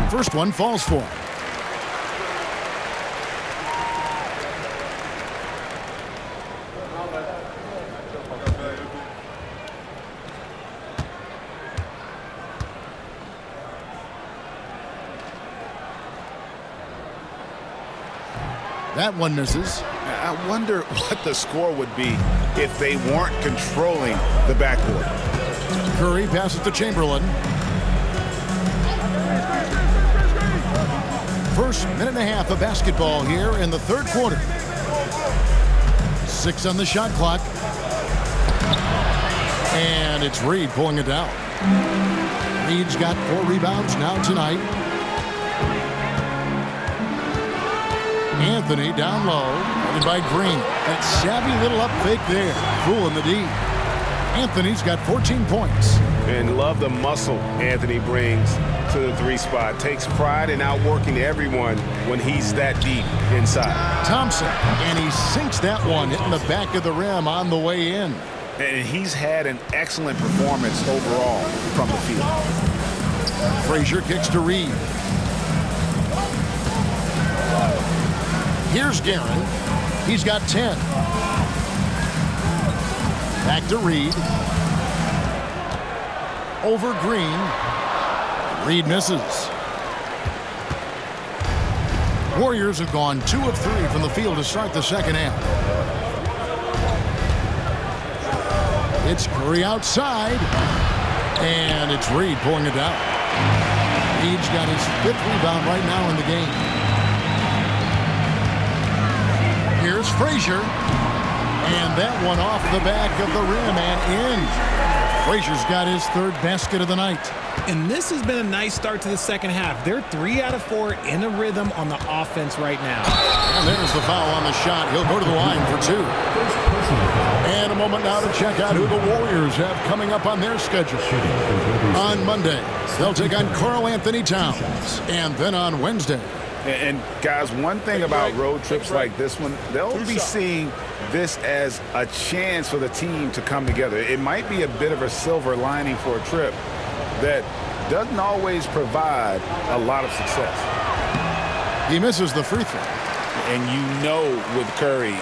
First one falls for him. That one misses. I wonder what the score would be if they weren't controlling the backcourt. Curry passes to Chamberlain. First minute and a half of basketball here in the third quarter. 6 on the shot clock. And it's Reed pulling it down. Reed's got 4 rebounds now tonight. Anthony down low, headed by Green. That savvy little up fake there, fooling the D. Anthony's got 14 points. And love the muscle Anthony brings to the 3 spot. Takes pride in outworking everyone when he's that deep inside. Thompson, and he sinks that one, hitting the back of the rim on the way in. And he's had an excellent performance overall from the field. Frazier kicks to Reed. Here's Guerin. He's got 10. Back to Reed. Over Green. Reed misses. Warriors have gone 2 of 3 from the field to start the second half. It's Curry outside. And it's Reed pulling it down. Reed's got his 5th rebound right now in the game. Here's Frazier. And that one off the back of the rim and in. Frazier's got his 3rd basket of the night. And this has been a nice start to the second half. They're 3 out of 4 in a rhythm on the offense right now. And there's the foul on the shot. He'll go to the line for 2. And a moment now to check out who the Warriors have coming up on their schedule. On Monday, they'll take on Karl Anthony Towns. And then on Wednesday. And guys, one thing about road trips like this one, they'll be seeing this as a chance for the team to come together. It might be a bit of a silver lining for a trip that doesn't always provide a lot of success. He misses the free throw. And you know with Curry,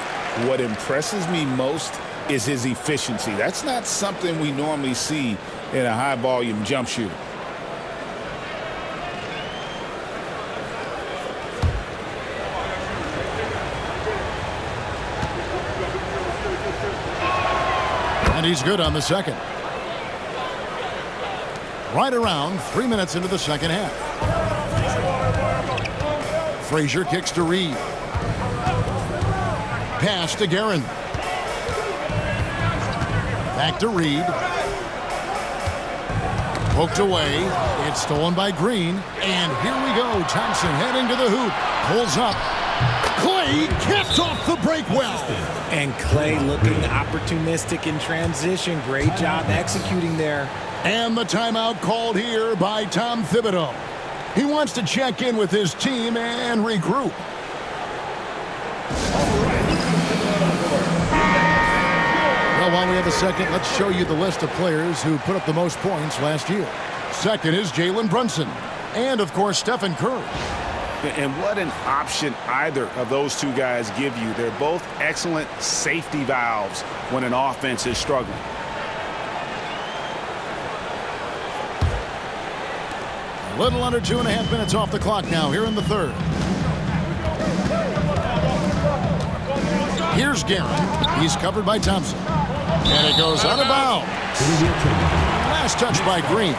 what impresses me most is his efficiency. That's not something we normally see in a high-volume jump shooter. And he's good on the second. Right around 3 minutes into the second half. Frazier kicks to Reed. Pass to Guerin. Back to Reed. Poked away. It's stolen by Green. And here we go. Thompson heading to the hoop. Pulls up. Clay gets off the break well. And Clay looking opportunistic in transition. Great job executing there. And the timeout called here by Tom Thibodeau. He wants to check in with his team and regroup. Well, while we have a second, let's show you the list of players who put up the most points last year. Second is Jalen Brunson. And, of course, Stephen Curry. And what an option either of those two guys give you. They're both excellent safety valves when an offense is struggling. A little under 2.5 minutes off the clock now here in the third. Here's Garrett. He's covered by Thompson. And it goes out of bounds. Last touch by Green.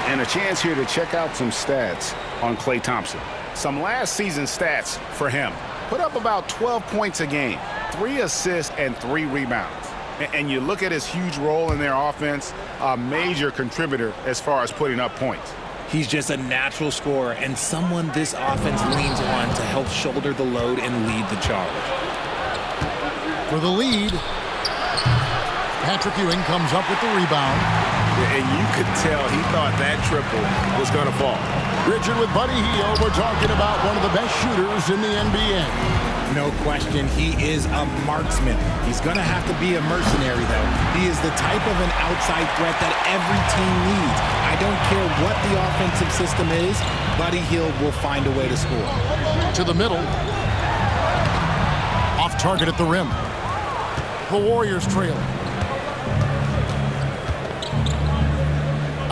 And a chance here to check out some stats on Klay Thompson. Some last season stats for him. Put up about 12 points a game, 3 assists and 3 rebounds. And you look at his huge role in their offense, a major contributor as far as putting up points. He's just a natural scorer and someone this offense leans on to help shoulder the load and lead the charge. For the lead, Patrick Ewing comes up with the rebound. And you could tell he thought that triple was going to fall. Richard with Buddy Hield. We're talking about one of the best shooters in the NBA. No question, he is a marksman. He's going to have to be a mercenary, though. He is the type of an outside threat that every team needs. I don't care what the offensive system is, Buddy Hield will find a way to score. To the middle. Off target at the rim. The Warriors trail.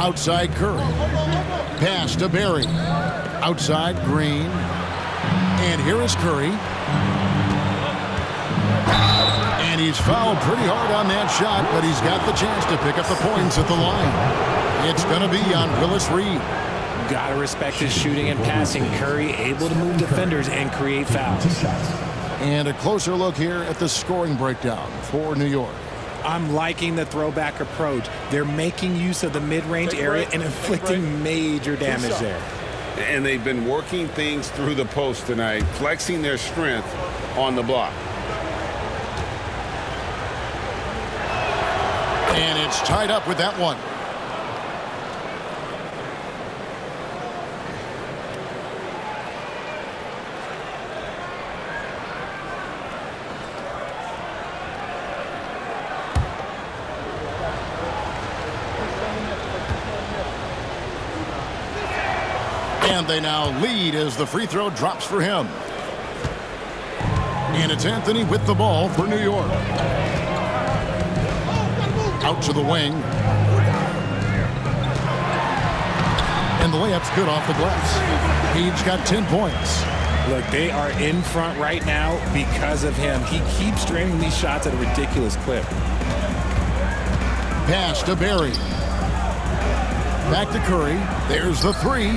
Outside Curry. Pass to Barry. Outside Green. And here is Curry. And he's fouled pretty hard on that shot, but he's got the chance to pick up the points at the line. It's going to be on Willis Reed. Gotta respect his shooting and passing. Curry able to move defenders and create fouls. And a closer look here at the scoring breakdown for New York. I'm liking the throwback approach. They're making use of the mid-range area and inflicting major damage there. And they've been working things through the post tonight, flexing their strength on the block. And it's tied up with that one. And they now lead as the free throw drops for him. And it's Anthony with the ball for New York. Out to the wing. And the layup's good off the glass. He's got 10 points. Look, they are in front right now because of him. He keeps draining these shots at a ridiculous clip. Pass to Barry. Back to Curry. There's the three.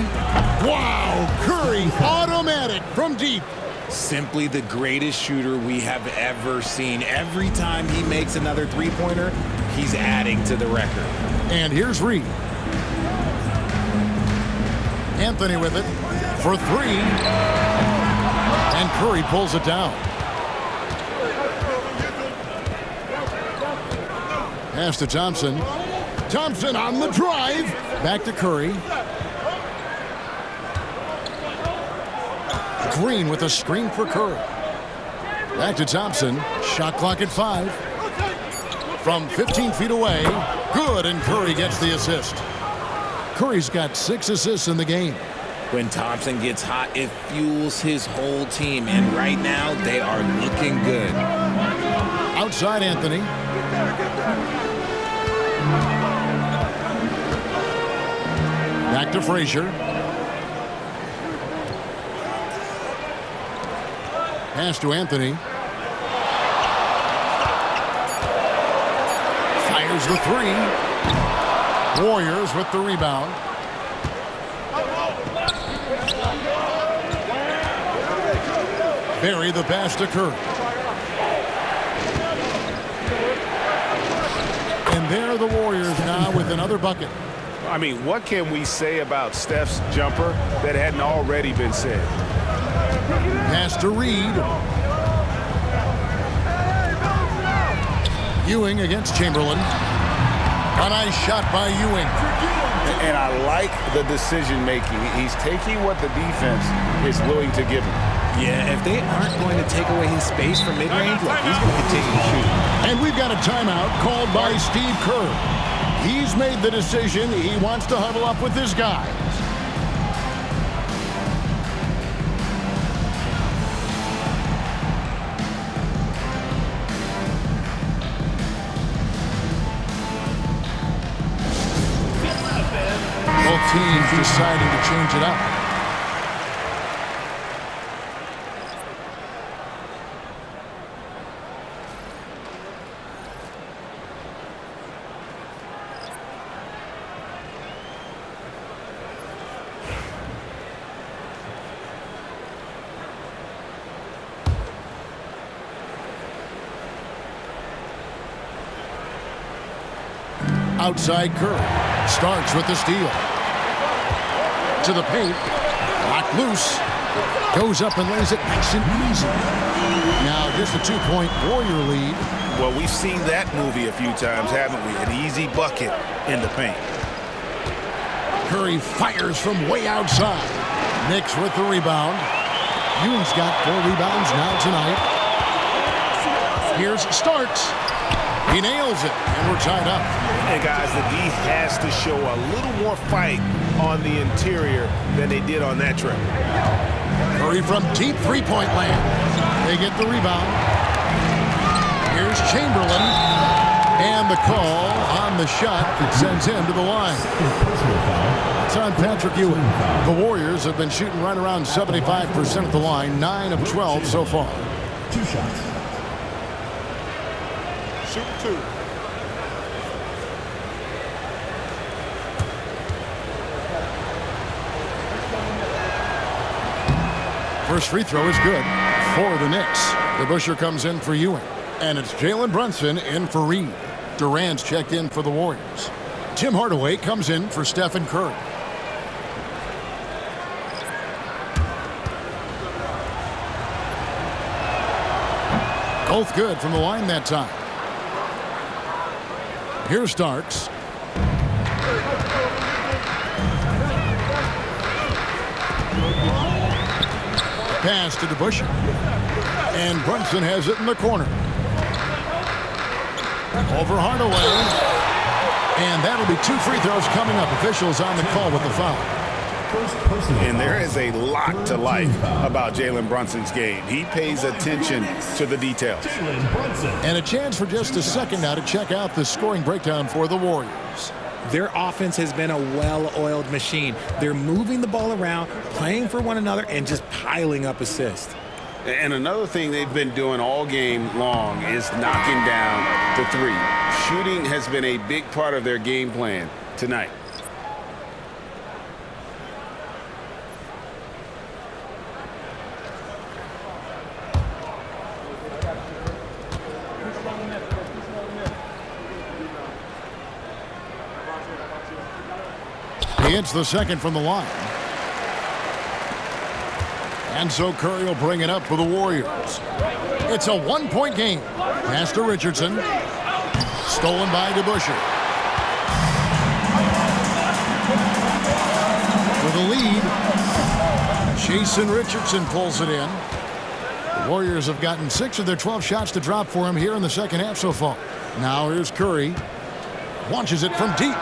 Wow! Curry, automatic from deep. Simply the greatest shooter we have ever seen. Every time he makes another three-pointer, he's adding to the record. And here's Reed. Anthony with it for three. And Curry pulls it down. Pass to Thompson. Thompson on the drive. Back to Curry. Green with a screen for Curry. Back to Thompson. Shot clock at 5. From 15 feet away. Good, and Curry gets the assist. Curry's got 6 assists in the game. When Thompson gets hot, it fuels his whole team. And right now, they are looking good. Outside Anthony. Back to Frazier. Pass to Anthony. Fires the three. Warriors with the rebound. Barry the pass to Curry. And there the Warriors now with another bucket. I mean, what can we say about Steph's jumper that hadn't already been said? Pass to Reed. Ewing against Chamberlain. A nice shot by Ewing. And I like the decision making. He's taking what the defense is willing to give him. Yeah, if they aren't going to take away his space from mid-range, look, he's going to continue to shoot. And we've got a timeout called by Steve Kerr. He's made the decision. He wants to huddle up with his guys. Both teams deciding to change it up. Outside Curry. Starts with the steal. To the paint. Locked loose. Goes up and lays it nice and easy. Now just a 2-point Warrior lead. Well, we've seen that movie a few times, haven't we? An easy bucket in the paint. Curry fires from way outside. Knicks with the rebound. Ewing's got 4 rebounds now tonight. Here's Starks. He nails it, and we're tied up. And guys, the D has to show a little more fight on the interior than they did on that trip. Curry from deep three-point land. They get the rebound. Here's Chamberlain. And the call on the shot that sends him to the line. It's on Patrick Ewing. The Warriors have been shooting right around 75% at the line, 9 of 12 so far. 2 shots. Shoot 2. First free throw is good for the Knicks. DeBusschere comes in for Ewing. And it's Jalen Brunson in for Reed. Durant's checked in for the Warriors. Tim Hardaway comes in for Stephen Curry. Both good from the line that time. Here's Starks. Pass to DeBusschere. And Brunson has it in the corner. Over Hardaway. And that'll be 2 free throws coming up. Officials on the call with the foul. And there is a lot to like about Jalen Brunson's game. He pays attention to the details. And a chance for just a second now to check out the scoring breakdown for the Warriors. Their offense has been a well-oiled machine. They're moving the ball around, playing for one another, and just piling up assists. And another thing they've been doing all game long is knocking down the 3. Shooting has been a big part of their game plan tonight. He hits the second from the line. And so Curry will bring it up for the Warriors. It's a 1-point game. Pass to Richardson. Stolen by DeBusschere. For the lead, Jason Richardson pulls it in. The Warriors have gotten 6 of their 12 shots to drop for him here in the second half so far. Now here's Curry. Launches it from deep.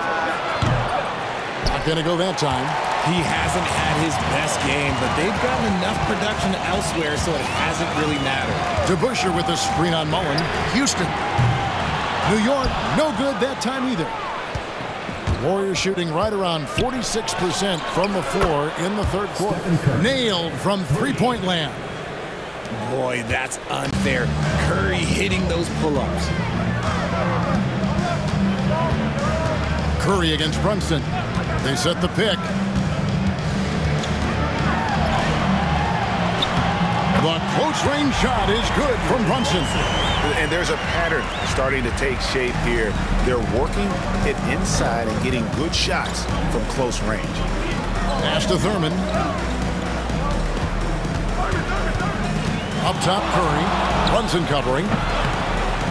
Not going to go that time. He hasn't had his best game, but they've gotten enough production elsewhere, so it hasn't really mattered. DeBusschere with a screen on Mullen. Houston. New York, no good that time either. Warriors shooting right around 46% from the floor in the third quarter. Nailed from three-point land. Boy, that's unfair. Curry hitting those pull-ups. Curry against Brunson. They set the pick. The close-range shot is good from Brunson. And there's a pattern starting to take shape here. They're working it inside and getting good shots from close range. Pass to Thurman. Up top, Curry. Brunson covering.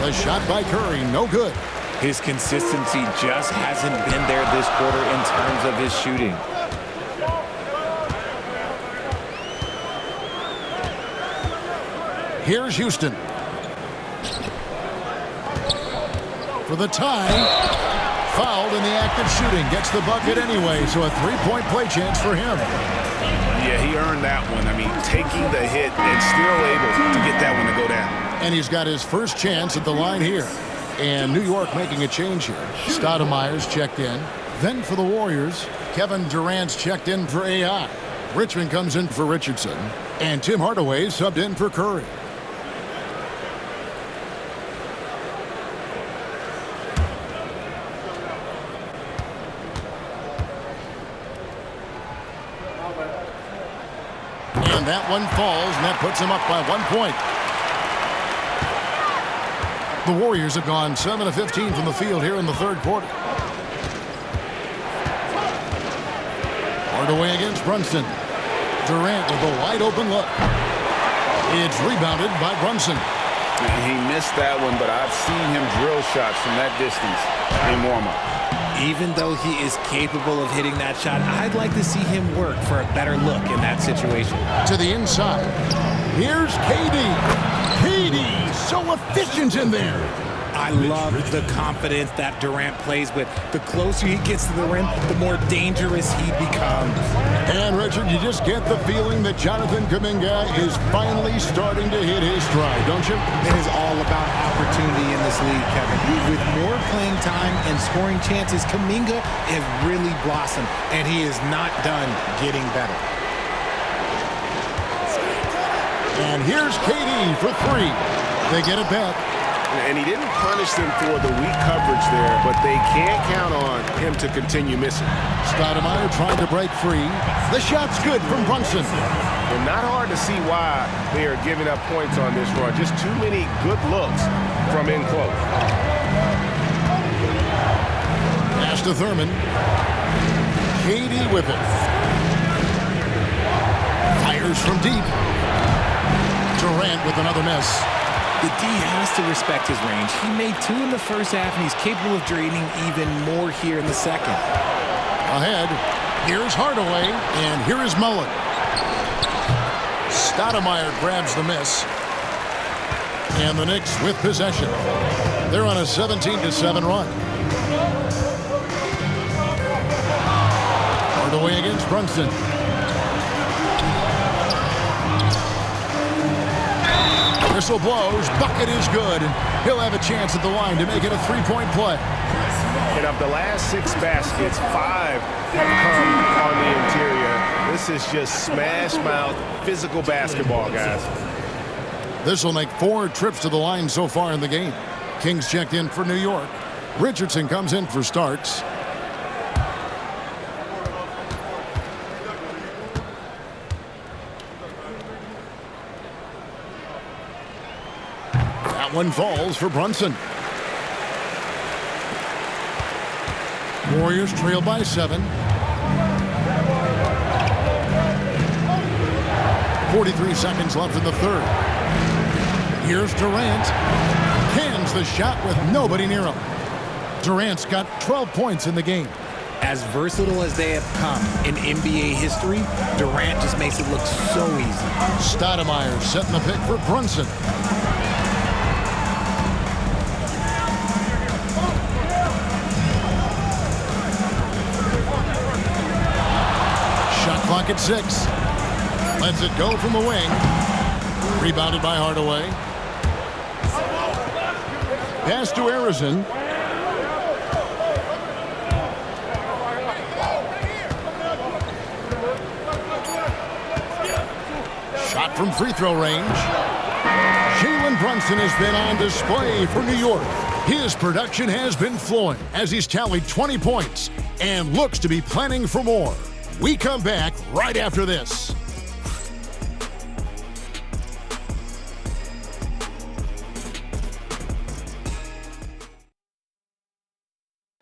The shot by Curry, no good. His consistency just hasn't been there this quarter in terms of his shooting. Here's Houston. For the tie. Fouled in the act of shooting. Gets the bucket anyway, so a three-point play chance for him. Yeah, he earned that one. I mean, taking the hit and still able to get that one to go down. And he's got his first chance at the line here. And New York making a change here. Stoudemire's checked in. Then for the Warriors, Kevin Durant's checked in for AI. Richmond comes in for Richardson. And Tim Hardaway subbed in for Curry. And that one falls, and that puts him up by 1 point. The Warriors have gone 7 of 15 from the field here in the third quarter. Hardaway against Brunson. Durant with a wide open look. It's rebounded by Brunson. He missed that one, but I've seen him drill shots from that distance in warm-up. Even though he is capable of hitting that shot, I'd like to see him work for a better look in that situation. To the inside. Here's KD. KD, so efficient in there. I love the confidence that Durant plays with. The closer he gets to the rim, the more dangerous he becomes. And, Richard, you just get the feeling that Jonathan Kuminga is finally starting to hit his stride, don't you? It is all about opportunity in this league, Kevin. With more playing time and scoring chances, Kuminga has really blossomed, and he is not done getting better. And here's KD for three. They get it back. And he didn't punish them for the weak coverage there, but they can't count on him to continue missing. Stoudemire trying to break free. The shot's good from Brunson. And not hard to see why they are giving up points on this run. Just too many good looks from in close. Pass to Thurman. KD with it. Fires from deep. Durant with another miss. The D has to respect his range. He made 2 in the first half, and he's capable of draining even more here in the second. Ahead, here's Hardaway, and here is Mullen. Stoudemire grabs the miss. And the Knicks with possession. They're on a 17-7 run. Hardaway against Brunson. Whistle blows, bucket is good, and he'll have a chance at the line to make it a three-point play. And of the last 6 baskets, 5 have come on the interior. This is just smash mouth, physical basketball, guys. This will make 4 trips to the line so far in the game. Kings checked in for New York. Richardson comes in for Starks. One falls for Brunson. Warriors trail by 7. 43 seconds left in the third. Here's Durant. Cans the shot with nobody near him. Durant's got 12 points in the game. As versatile as they have come in NBA history, Durant just makes it look so easy. Stoudemire setting the pick for Brunson. Clock at 6. Lets it go from the wing. Rebounded by Hardaway. Pass to Arizon. Shot from free throw range. Jalen Brunson has been on display for New York. His production has been flowing as he's tallied 20 points and looks to be planning for more. We come back right after this.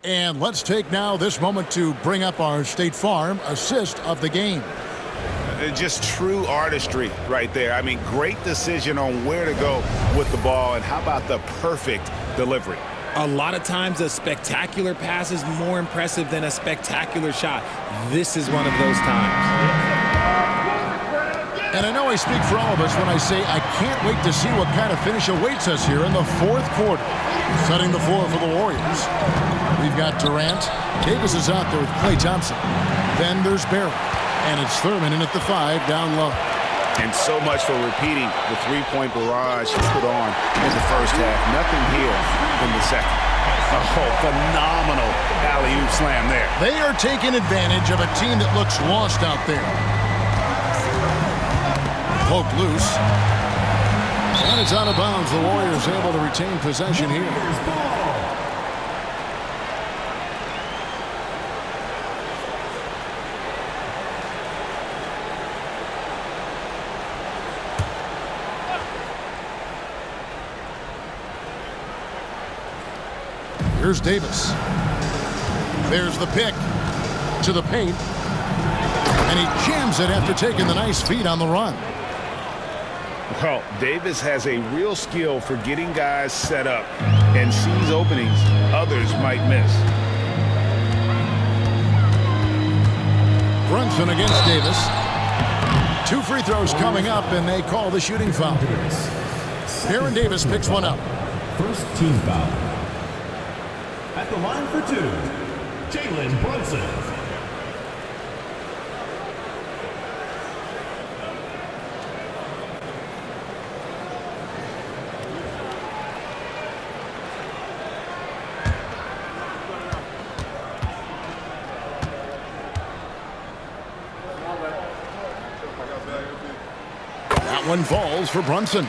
And let's take now this moment to bring up our State Farm assist of the game. Just true artistry right there. I mean, great decision on where to go with the ball, and how about the perfect delivery? A lot of times a spectacular pass is more impressive than a spectacular shot. This is one of those times. And I know I speak for all of us when I say I can't wait to see what kind of finish awaits us here in the fourth quarter. Setting the floor for the Warriors. We've got Durant. Davis is out there with Klay Thompson. Then there's Barry. And it's Thurman in at the 5 down low. And so much for repeating the three-point barrage he put on in the first half. Nothing here in the second. Oh, phenomenal alley-oop slam there. They are taking advantage of a team that looks lost out there. Poke loose. And it's out of bounds. The Warriors able to retain possession here. Here's Davis. There's the pick to the paint. And he jams it after taking the nice feed on the run. Well, Davis has a real skill for getting guys set up and sees openings others might miss. Brunson against Davis. 2 free throws coming up, and they call the shooting foul. Baron Davis picks one up. First team foul. At the line for 2, Jalen Brunson. That one falls for Brunson.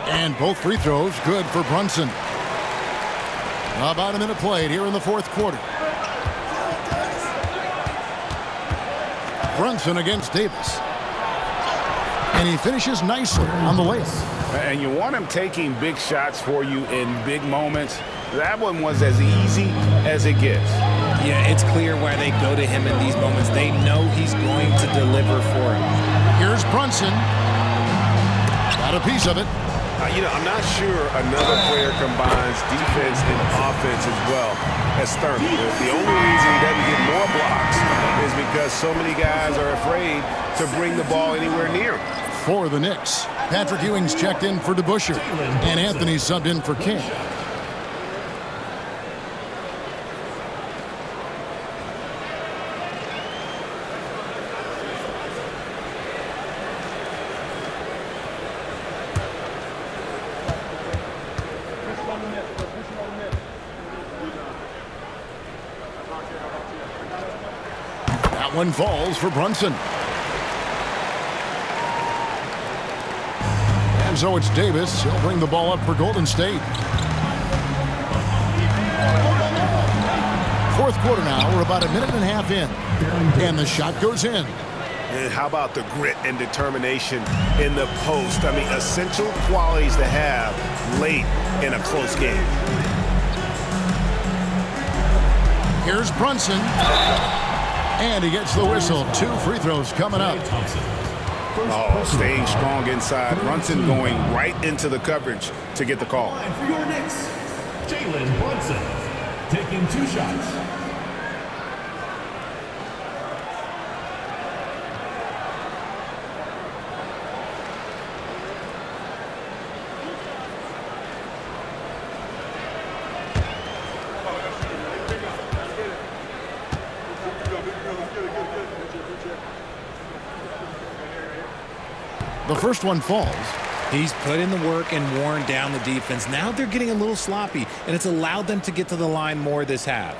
And both free throws good for Brunson. About a minute played here in the fourth quarter. Brunson against Davis. And he finishes nicely on the layup. And you want him taking big shots for you in big moments. That one was as easy as it gets. Yeah, it's clear why they go to him in these moments. They know he's going to deliver for him. Here's Brunson. Got a piece of it. I'm not sure another player combines defense and offense as well as Thurman. The only reason he doesn't get more blocks is because so many guys are afraid to bring the ball anywhere near him. For the Knicks, Patrick Ewing's checked in for DeBusschere, and Anthony subbed in for King. That one falls for Brunson. And so it's Davis. He'll bring the ball up for Golden State. Fourth quarter now. We're about a minute and a half in. And the shot goes in. And how about the grit and determination in the post? I mean, essential qualities to have late in a close game. Here's Brunson. And he gets the whistle. 2 free throws coming up. Oh, staying strong inside. Brunson going right into the coverage to get the call. For your Knicks, Jalen Brunson taking 2 shots. The first one falls. He's put in the work and worn down the defense. Now they're getting a little sloppy, and it's allowed them to get to the line more this half.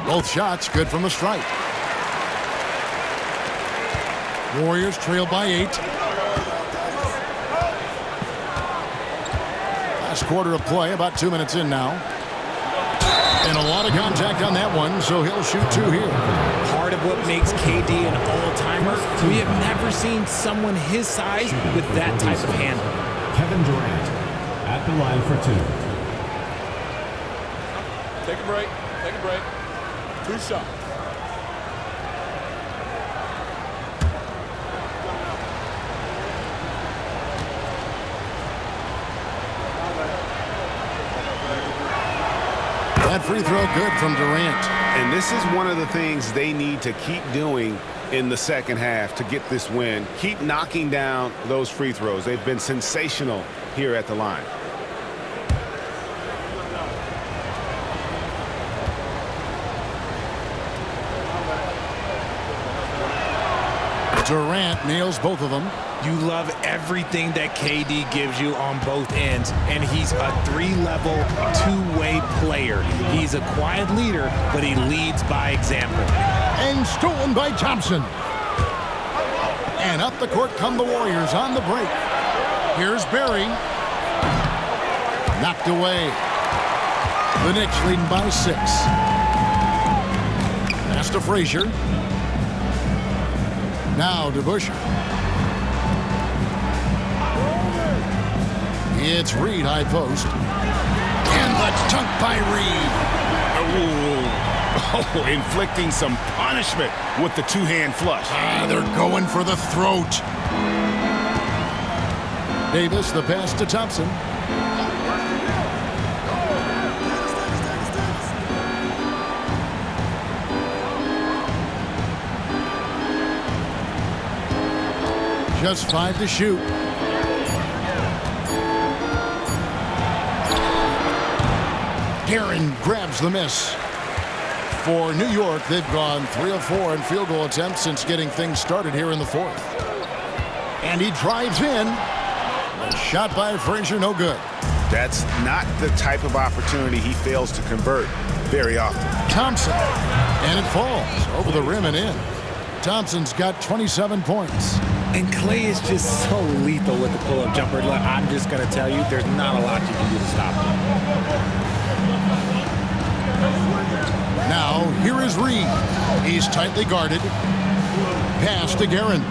Both shots good from the stripe. Warriors trail by 8. Last quarter of play, about 2 minutes in now. And a lot of contact on that one, so he'll shoot 2 here. Hard of what makes KD an all-timer, we have never seen someone his size with that type of handle. Kevin Durant at the line for 2. Take a break. Take a break. 2 shots. That free throw good from Durant. And this is one of the things they need to keep doing in the second half to get this win. Keep knocking down those free throws. They've been sensational here at the line. Durant nails both of them. You love everything that KD gives you on both ends, and he's a 3-level, 2-way player. He's a quiet leader, but he leads by example. And stolen by Thompson. And up the court come the Warriors on the break. Here's Barry. Knocked away. The Knicks leading by 6. Pass to Frazier. Now to Busher. It's Reed, high post. And the dunk by Reed. Oh, inflicting some punishment with the two-hand flush. They're going for the throat. Davis, the pass to Thompson. Just 5 to shoot. Guerin grabs the miss. For New York, they've gone 3 of 4 in field goal attempts since getting things started here in the 4th. And he drives in. A shot by Frazier, no good. That's not the type of opportunity he fails to convert very often. Thompson. And it falls over the rim and in. Thompson's got 27 points. And Clay is just so lethal with the pull-up jumper. Look, I'm just going to tell you, there's not a lot you can do to stop him. Now, here is Reed. He's tightly guarded. Pass to Guerin.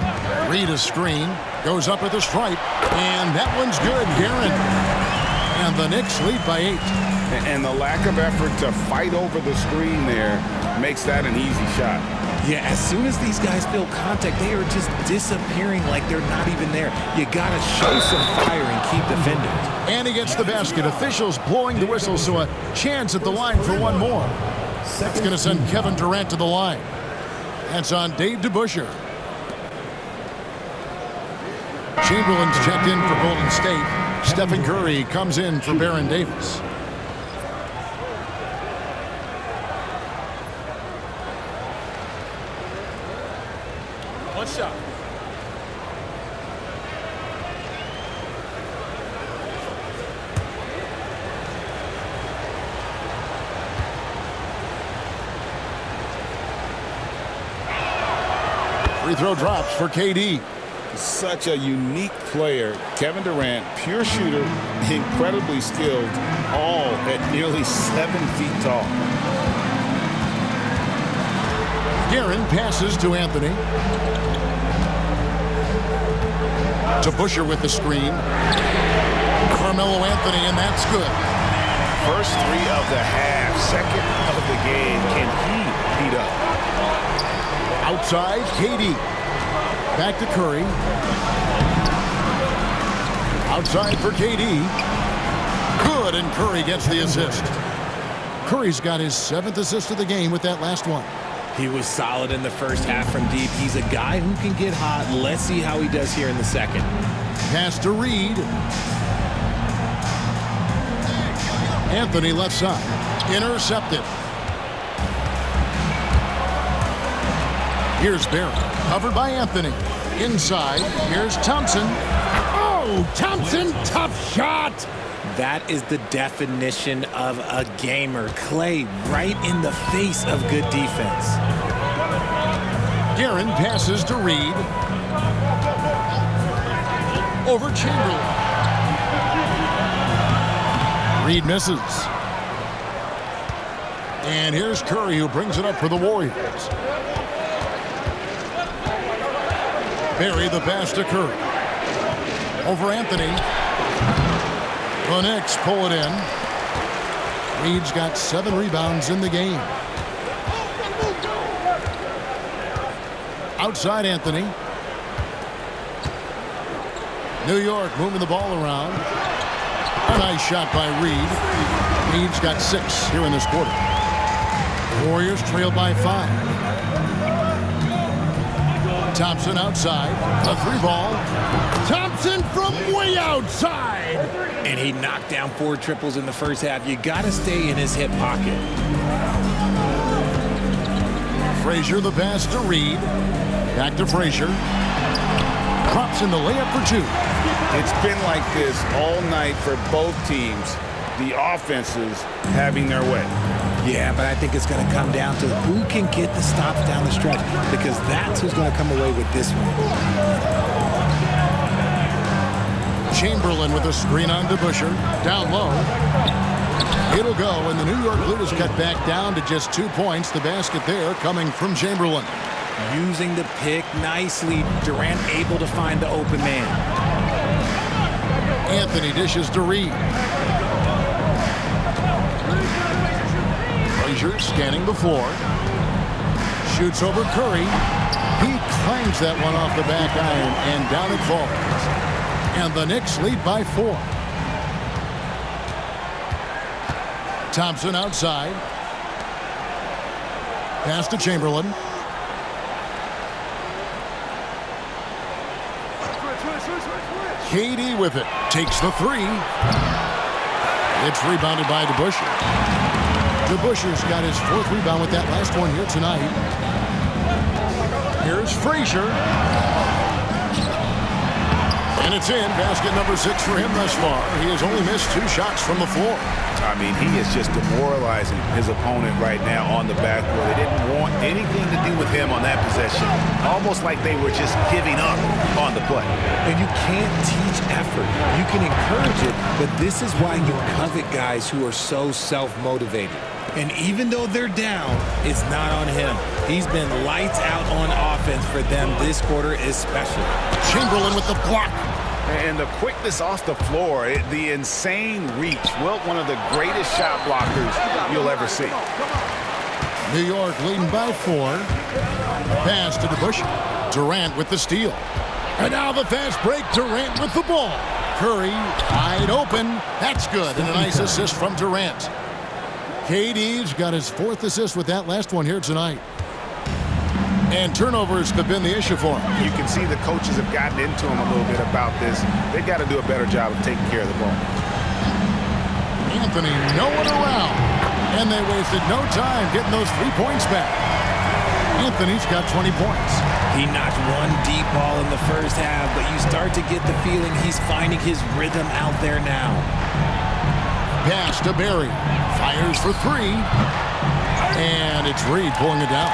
Reed a screen. Goes up at the stripe. And that one's good, Guerin. And the Knicks lead by 8. And the lack of effort to fight over the screen there makes that an easy shot. Yeah, as soon as these guys feel contact, they are just disappearing like they're not even there. You got to show some fire and keep defending. And he gets the basket. Officials blowing the whistle, so a chance at the line for one more. That's going to send Kevin Durant to the line. That's on Dave DeBusschere. Chamberlain's checked in for Golden State. Stephen Curry comes in for Baron Davis. One shot. Free throw drops for KD. Such a unique player. Kevin Durant, pure shooter, incredibly skilled, all at nearly 7 feet tall. Guerin passes to Anthony. To Busher with the screen. Carmelo Anthony, and that's good. First 3 of the half, second of the game. Can he heat up? Outside, KD. Back to Curry. Outside for KD. Good, and Curry gets the assist. Curry's got his 7th assist of the game with that last one. He was solid in the first half from deep. He's a guy who can get hot. Let's see how he does here in the second. Pass to Reed. Anthony left side. Intercepted. Here's Barry. Covered by Anthony. Inside. Here's Thompson. Oh, Thompson, tough shot. That is the definition of a gamer. Clay right in the face of good defense. Guerin passes to Reed. Over Chamberlain. Reed misses. And here's Curry, who brings it up for the Warriors. Barry the pass to Curry. Over Anthony. The Knicks pull it in. Reed's got 7 rebounds in the game. Outside Anthony. New York moving the ball around. A nice shot by Reed. Reed's got 6 here in this quarter. Warriors trail by 5. Thompson outside. A 3-ball. Thompson from way outside. And he knocked down 4 triples in the first half. You got to stay in his hip pocket. Frazier the pass to Reed. Back to Frazier. Drops in the layup for 2. It's been like this all night for both teams. The offenses having their way. Yeah, but I think it's going to come down to who can get the stops down the stretch, because that's who's going to come away with this one. Chamberlain with a screen on DeBusschere. Down low. It'll go, and the New York Blue is cut back down to just 2 points. The basket there coming from Chamberlain. Using the pick nicely. Durant able to find the open man. Anthony dishes to Reed. Frazier scanning the floor. Shoots over Curry. He clangs that one off the back iron, and down it falls. And the Knicks lead by 4. Thompson outside. Pass to Chamberlain. KD with it. Takes the 3. It's rebounded by DeBusschere. DeBusschere's got his 4th rebound with that last one here tonight. Here's Frazier. And it's in. Basket number 6 for him thus far. He has only missed 2 shots from the floor. I mean, he is just demoralizing his opponent right now on the backboard. They didn't want anything to do with him on that possession. Almost like they were just giving up on the play. And you can't teach effort. You can encourage it, but this is why you covet guys who are so self-motivated. And even though they're down, it's not on him. He's been lights out on offense for them this quarter especially. Chamberlain with the block. And the quickness off the floor, the insane reach. Wilt, one of the greatest shot blockers you'll ever see. New York leading by 4. Pass to DeBusschere. Durant with the steal. And now the fast break. Durant with the ball. Curry wide open. That's good. And a nice assist from Durant. KD's got his 4th assist with that last one here tonight. And turnovers have been the issue for him. You can see the coaches have gotten into him a little bit about this. They've got to do a better job of taking care of the ball. Anthony nowhere around. And they wasted no time getting those 3 points back. Anthony's got 20 points. He knocked 1 deep ball in the first half, but you start to get the feeling he's finding his rhythm out there now. Pass to Barry. Fires for 3. And it's Reed pulling it down.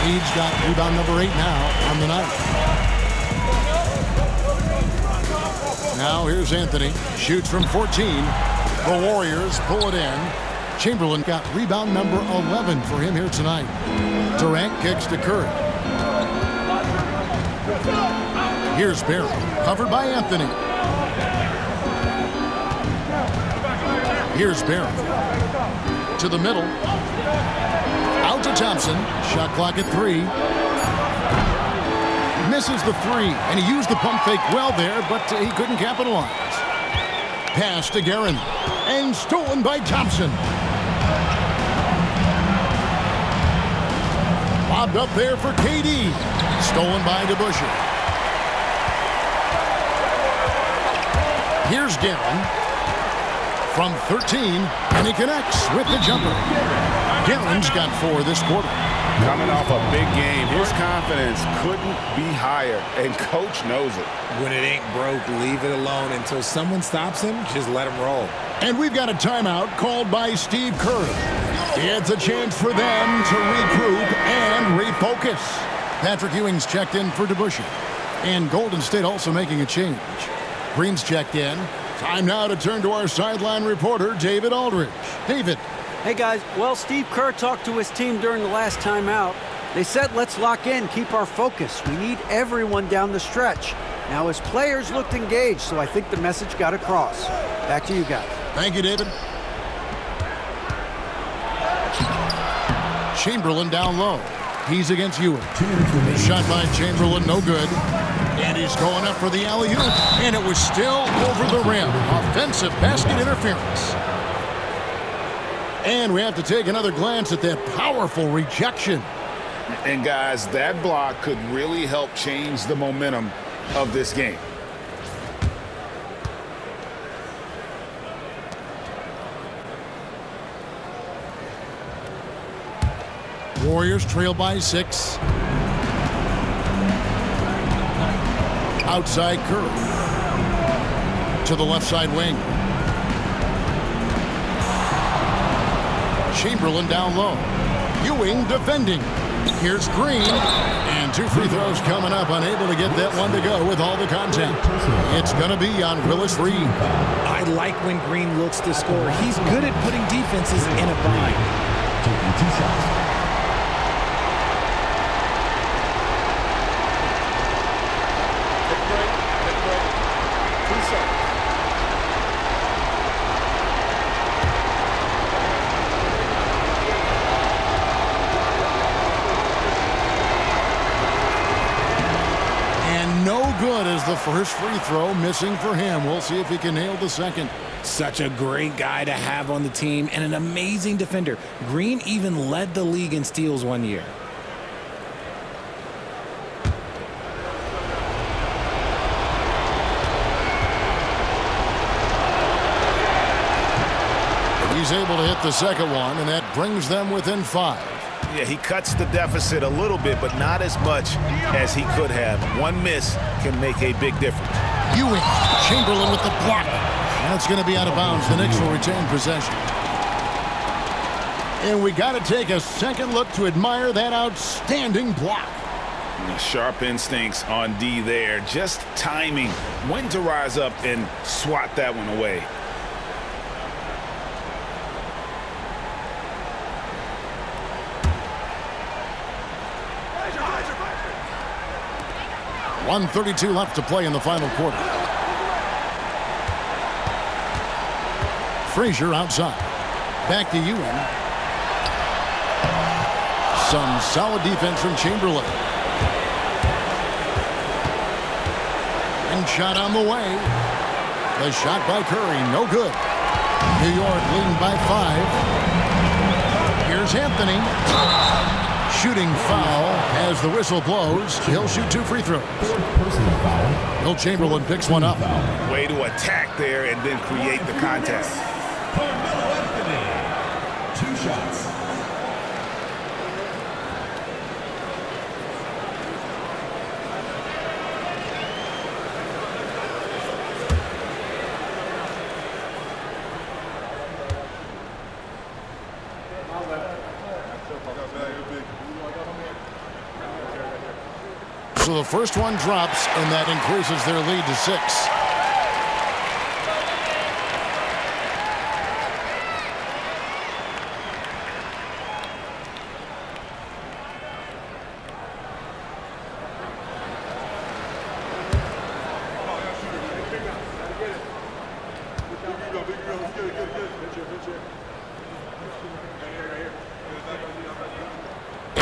Reed's got rebound number 8 now on the night. Now here's Anthony. Shoots from 14. The Warriors pull it in. Chamberlain got rebound number 11 for him here tonight. Durant kicks to Curry. Here's Barry. Covered by Anthony. Here's Barry. To the middle. Out to Thompson. Shot clock at 3. Misses the 3, and he used the pump fake well there, but he couldn't capitalize. Pass to Guerin, and stolen by Thompson. Lobbed up there for KD. Stolen by DeBusschere. Here's Guerin. From 13, and he connects with the jumper. Guerin's got 4 this quarter. Coming off a big game, his confidence couldn't be higher, and coach knows it. When it ain't broke, leave it alone until someone stops him. Just let him roll. And we've got a timeout called by Steve Kerr. It's a chance for them to regroup and refocus. Patrick Ewing's checked in for DeBusschere. And Golden State also making a change. Green's checked in. Time now to turn to our sideline reporter, David Aldridge. David. Hey, guys. Well, Steve Kerr talked to his team during the last timeout. They said, let's lock in, keep our focus. We need everyone down the stretch. Now his players looked engaged, so I think the message got across. Back to you guys. Thank you, David. Chamberlain down low. He's against Ewing. Shot by Chamberlain, no good. And he's going up for the alley-oop, and it was still over the rim. Offensive basket interference. And we have to take another glance at that powerful rejection. And guys, that block could really help change the momentum of this game. Warriors trail by 6. Outside Curry. To the left side wing. Chamberlain down low. Ewing defending. Here's Green. And 2 free throws coming up. Unable to get that one to go with all the contact. It's going to be on Willis Reed. I like when Green looks to score. He's good at putting defenses in a bind. Taking 2 shots. Good as the first free throw missing for him. We'll see if he can nail the second. Such a great guy to have on the team and an amazing defender. Green even led the league in steals one year. He's able to hit the second one, and that brings them within 5. Yeah, he cuts the deficit a little bit, but not as much as he could have. One miss can make a big difference. Ewing, Chamberlain with the block. That's going to be out of bounds. The Knicks will retain possession. And we got to take a second look to admire that outstanding block. Sharp instincts on D there. Just timing when to rise up and swat that one away. .132 left to play in the final quarter. Frazier outside. Back to Ewing. Some solid defense from Chamberlain. And shot on the way. The shot by Curry, no good. New York leading by 5. Here's Anthony. Shooting foul as the whistle blows. He'll shoot 2 free throws. Will Chamberlain picks one up. Way to attack there and then create the contact. 2 shots. So the first one drops, and that increases their lead to 6.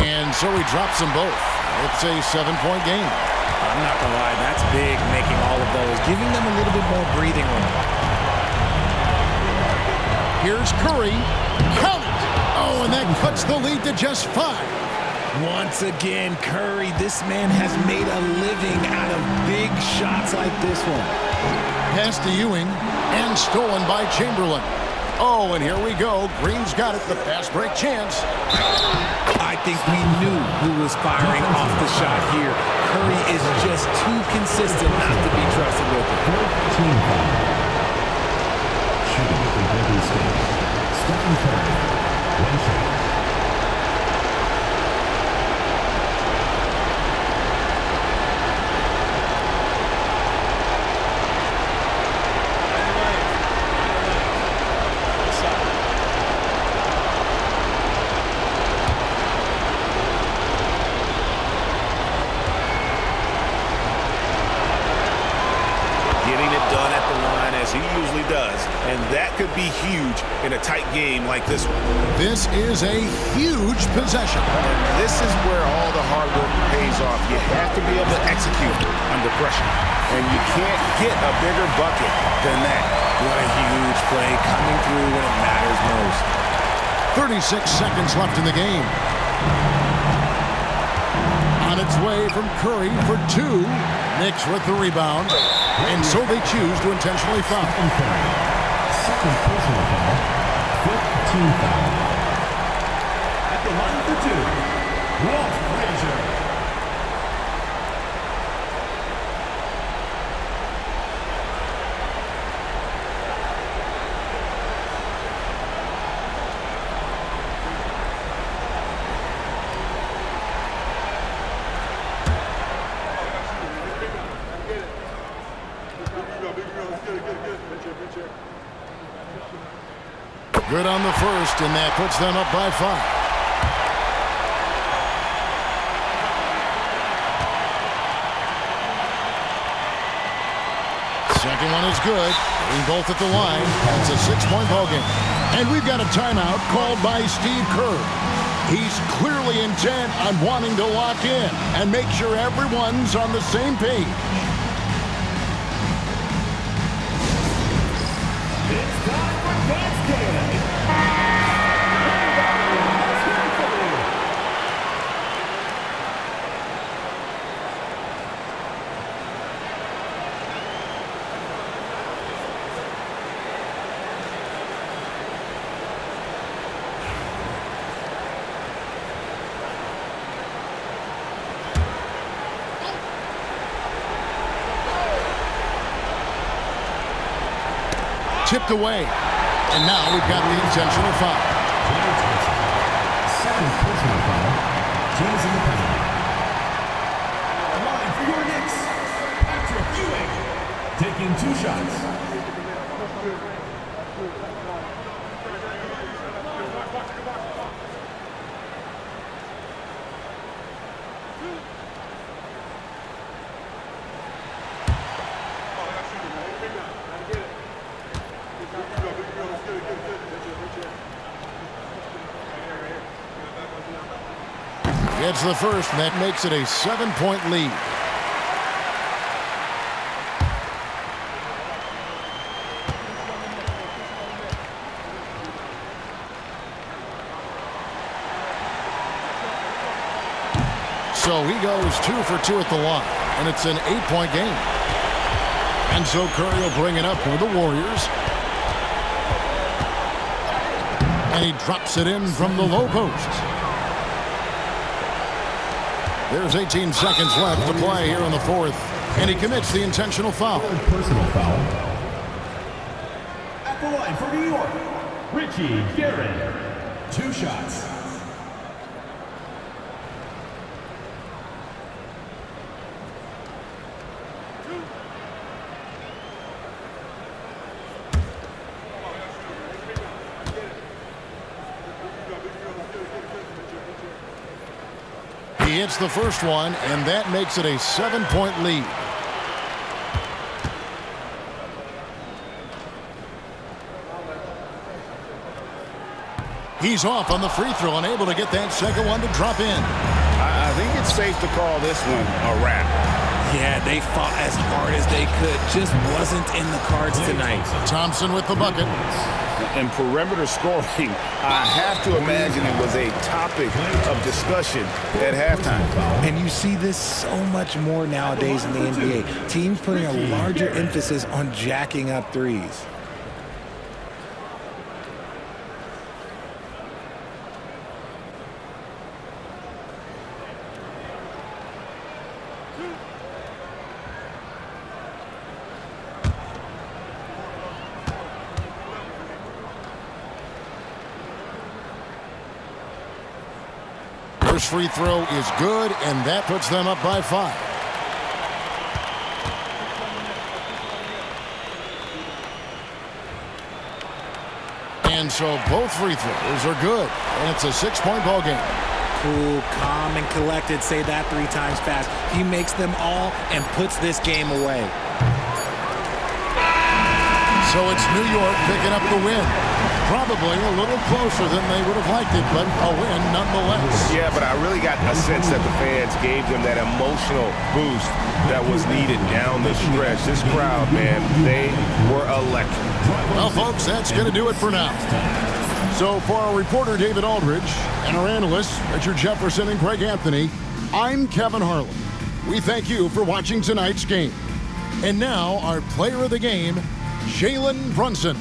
And so he drops them both. It's a 7-point game. I'm not gonna lie, that's big, making all of those, giving them a little bit more breathing room. Here's Curry. Count it! Oh, and that cuts the lead to just 5. Once again, Curry, this man has made a living out of big shots like this one. Pass to Ewing, and stolen by Chamberlain. Oh, and here we go. Green's got it, the fast break chance. I think we knew who was firing off the shot here. Curry is just too consistent not to be trusted with it. Team foul. Shooting from Golden State. Stephen Curry. 1 shot. That could be huge in a tight game like this one. This is a huge possession. And this is where all the hard work pays off. You have to be able to execute under pressure. And you can't get a bigger bucket than that. What a huge play coming through when it matters most. 36 seconds left in the game. On its way from Curry for two. Knicks with the rebound. And so they choose to intentionally foul. Second personal foul. 5th team foul. At the line for two, Walt Frazier. Good on the first, and that puts them up by 5. Second one is good. Hitting both at the line. It's a 6-point ball game. And we've got a timeout called by Steve Kerr. He's clearly intent on wanting to lock in and make sure everyone's on the same page. It's time for Dance Day. Tipped away. And now we've got the intentional foul. Second personal foul. Teams in the penalty. Line for your Knicks, Patrick Ewing. Taking 2 shots. Gets the first, and that makes it a 7-point lead. So he goes 2 for 2 at the line, and it's an 8-point game. And so Curry will bring it up for the Warriors. And he drops it in from the low post. There's 18 seconds left to play here in the fourth, and he commits the intentional foul. Personal foul. At the line for New York, Richie Garrett. 2 shots. He hits the first one, and that makes it a 7-point lead. He's off on the free throw and able to get that second one to drop in. I think it's safe to call this one a wrap. Yeah, they fought as hard as they could. Just wasn't in the cards tonight. Thompson with the bucket. And perimeter scoring, I have to imagine it was a topic of discussion at halftime. And you see this so much more nowadays in the NBA. Teams putting a larger emphasis on jacking up threes. First free throw is good, and that puts them up by 5. And so both free throws are good, and it's a 6-point ball game. Cool, calm, and collected. Say that 3 times fast. He makes them all and puts this game away. So it's New York picking up the win. Probably a little closer than they would have liked it, but a win nonetheless. Yeah, but I really got a sense that the fans gave them that emotional boost that was needed down the stretch. This crowd, man, they were electric. Well, folks, that's going to do it for now. So for our reporter, David Aldridge, and our analysts, Richard Jefferson and Greg Anthony, I'm Kevin Harlan. We thank you for watching tonight's game. And now, our player of the game, Jalen Brunson.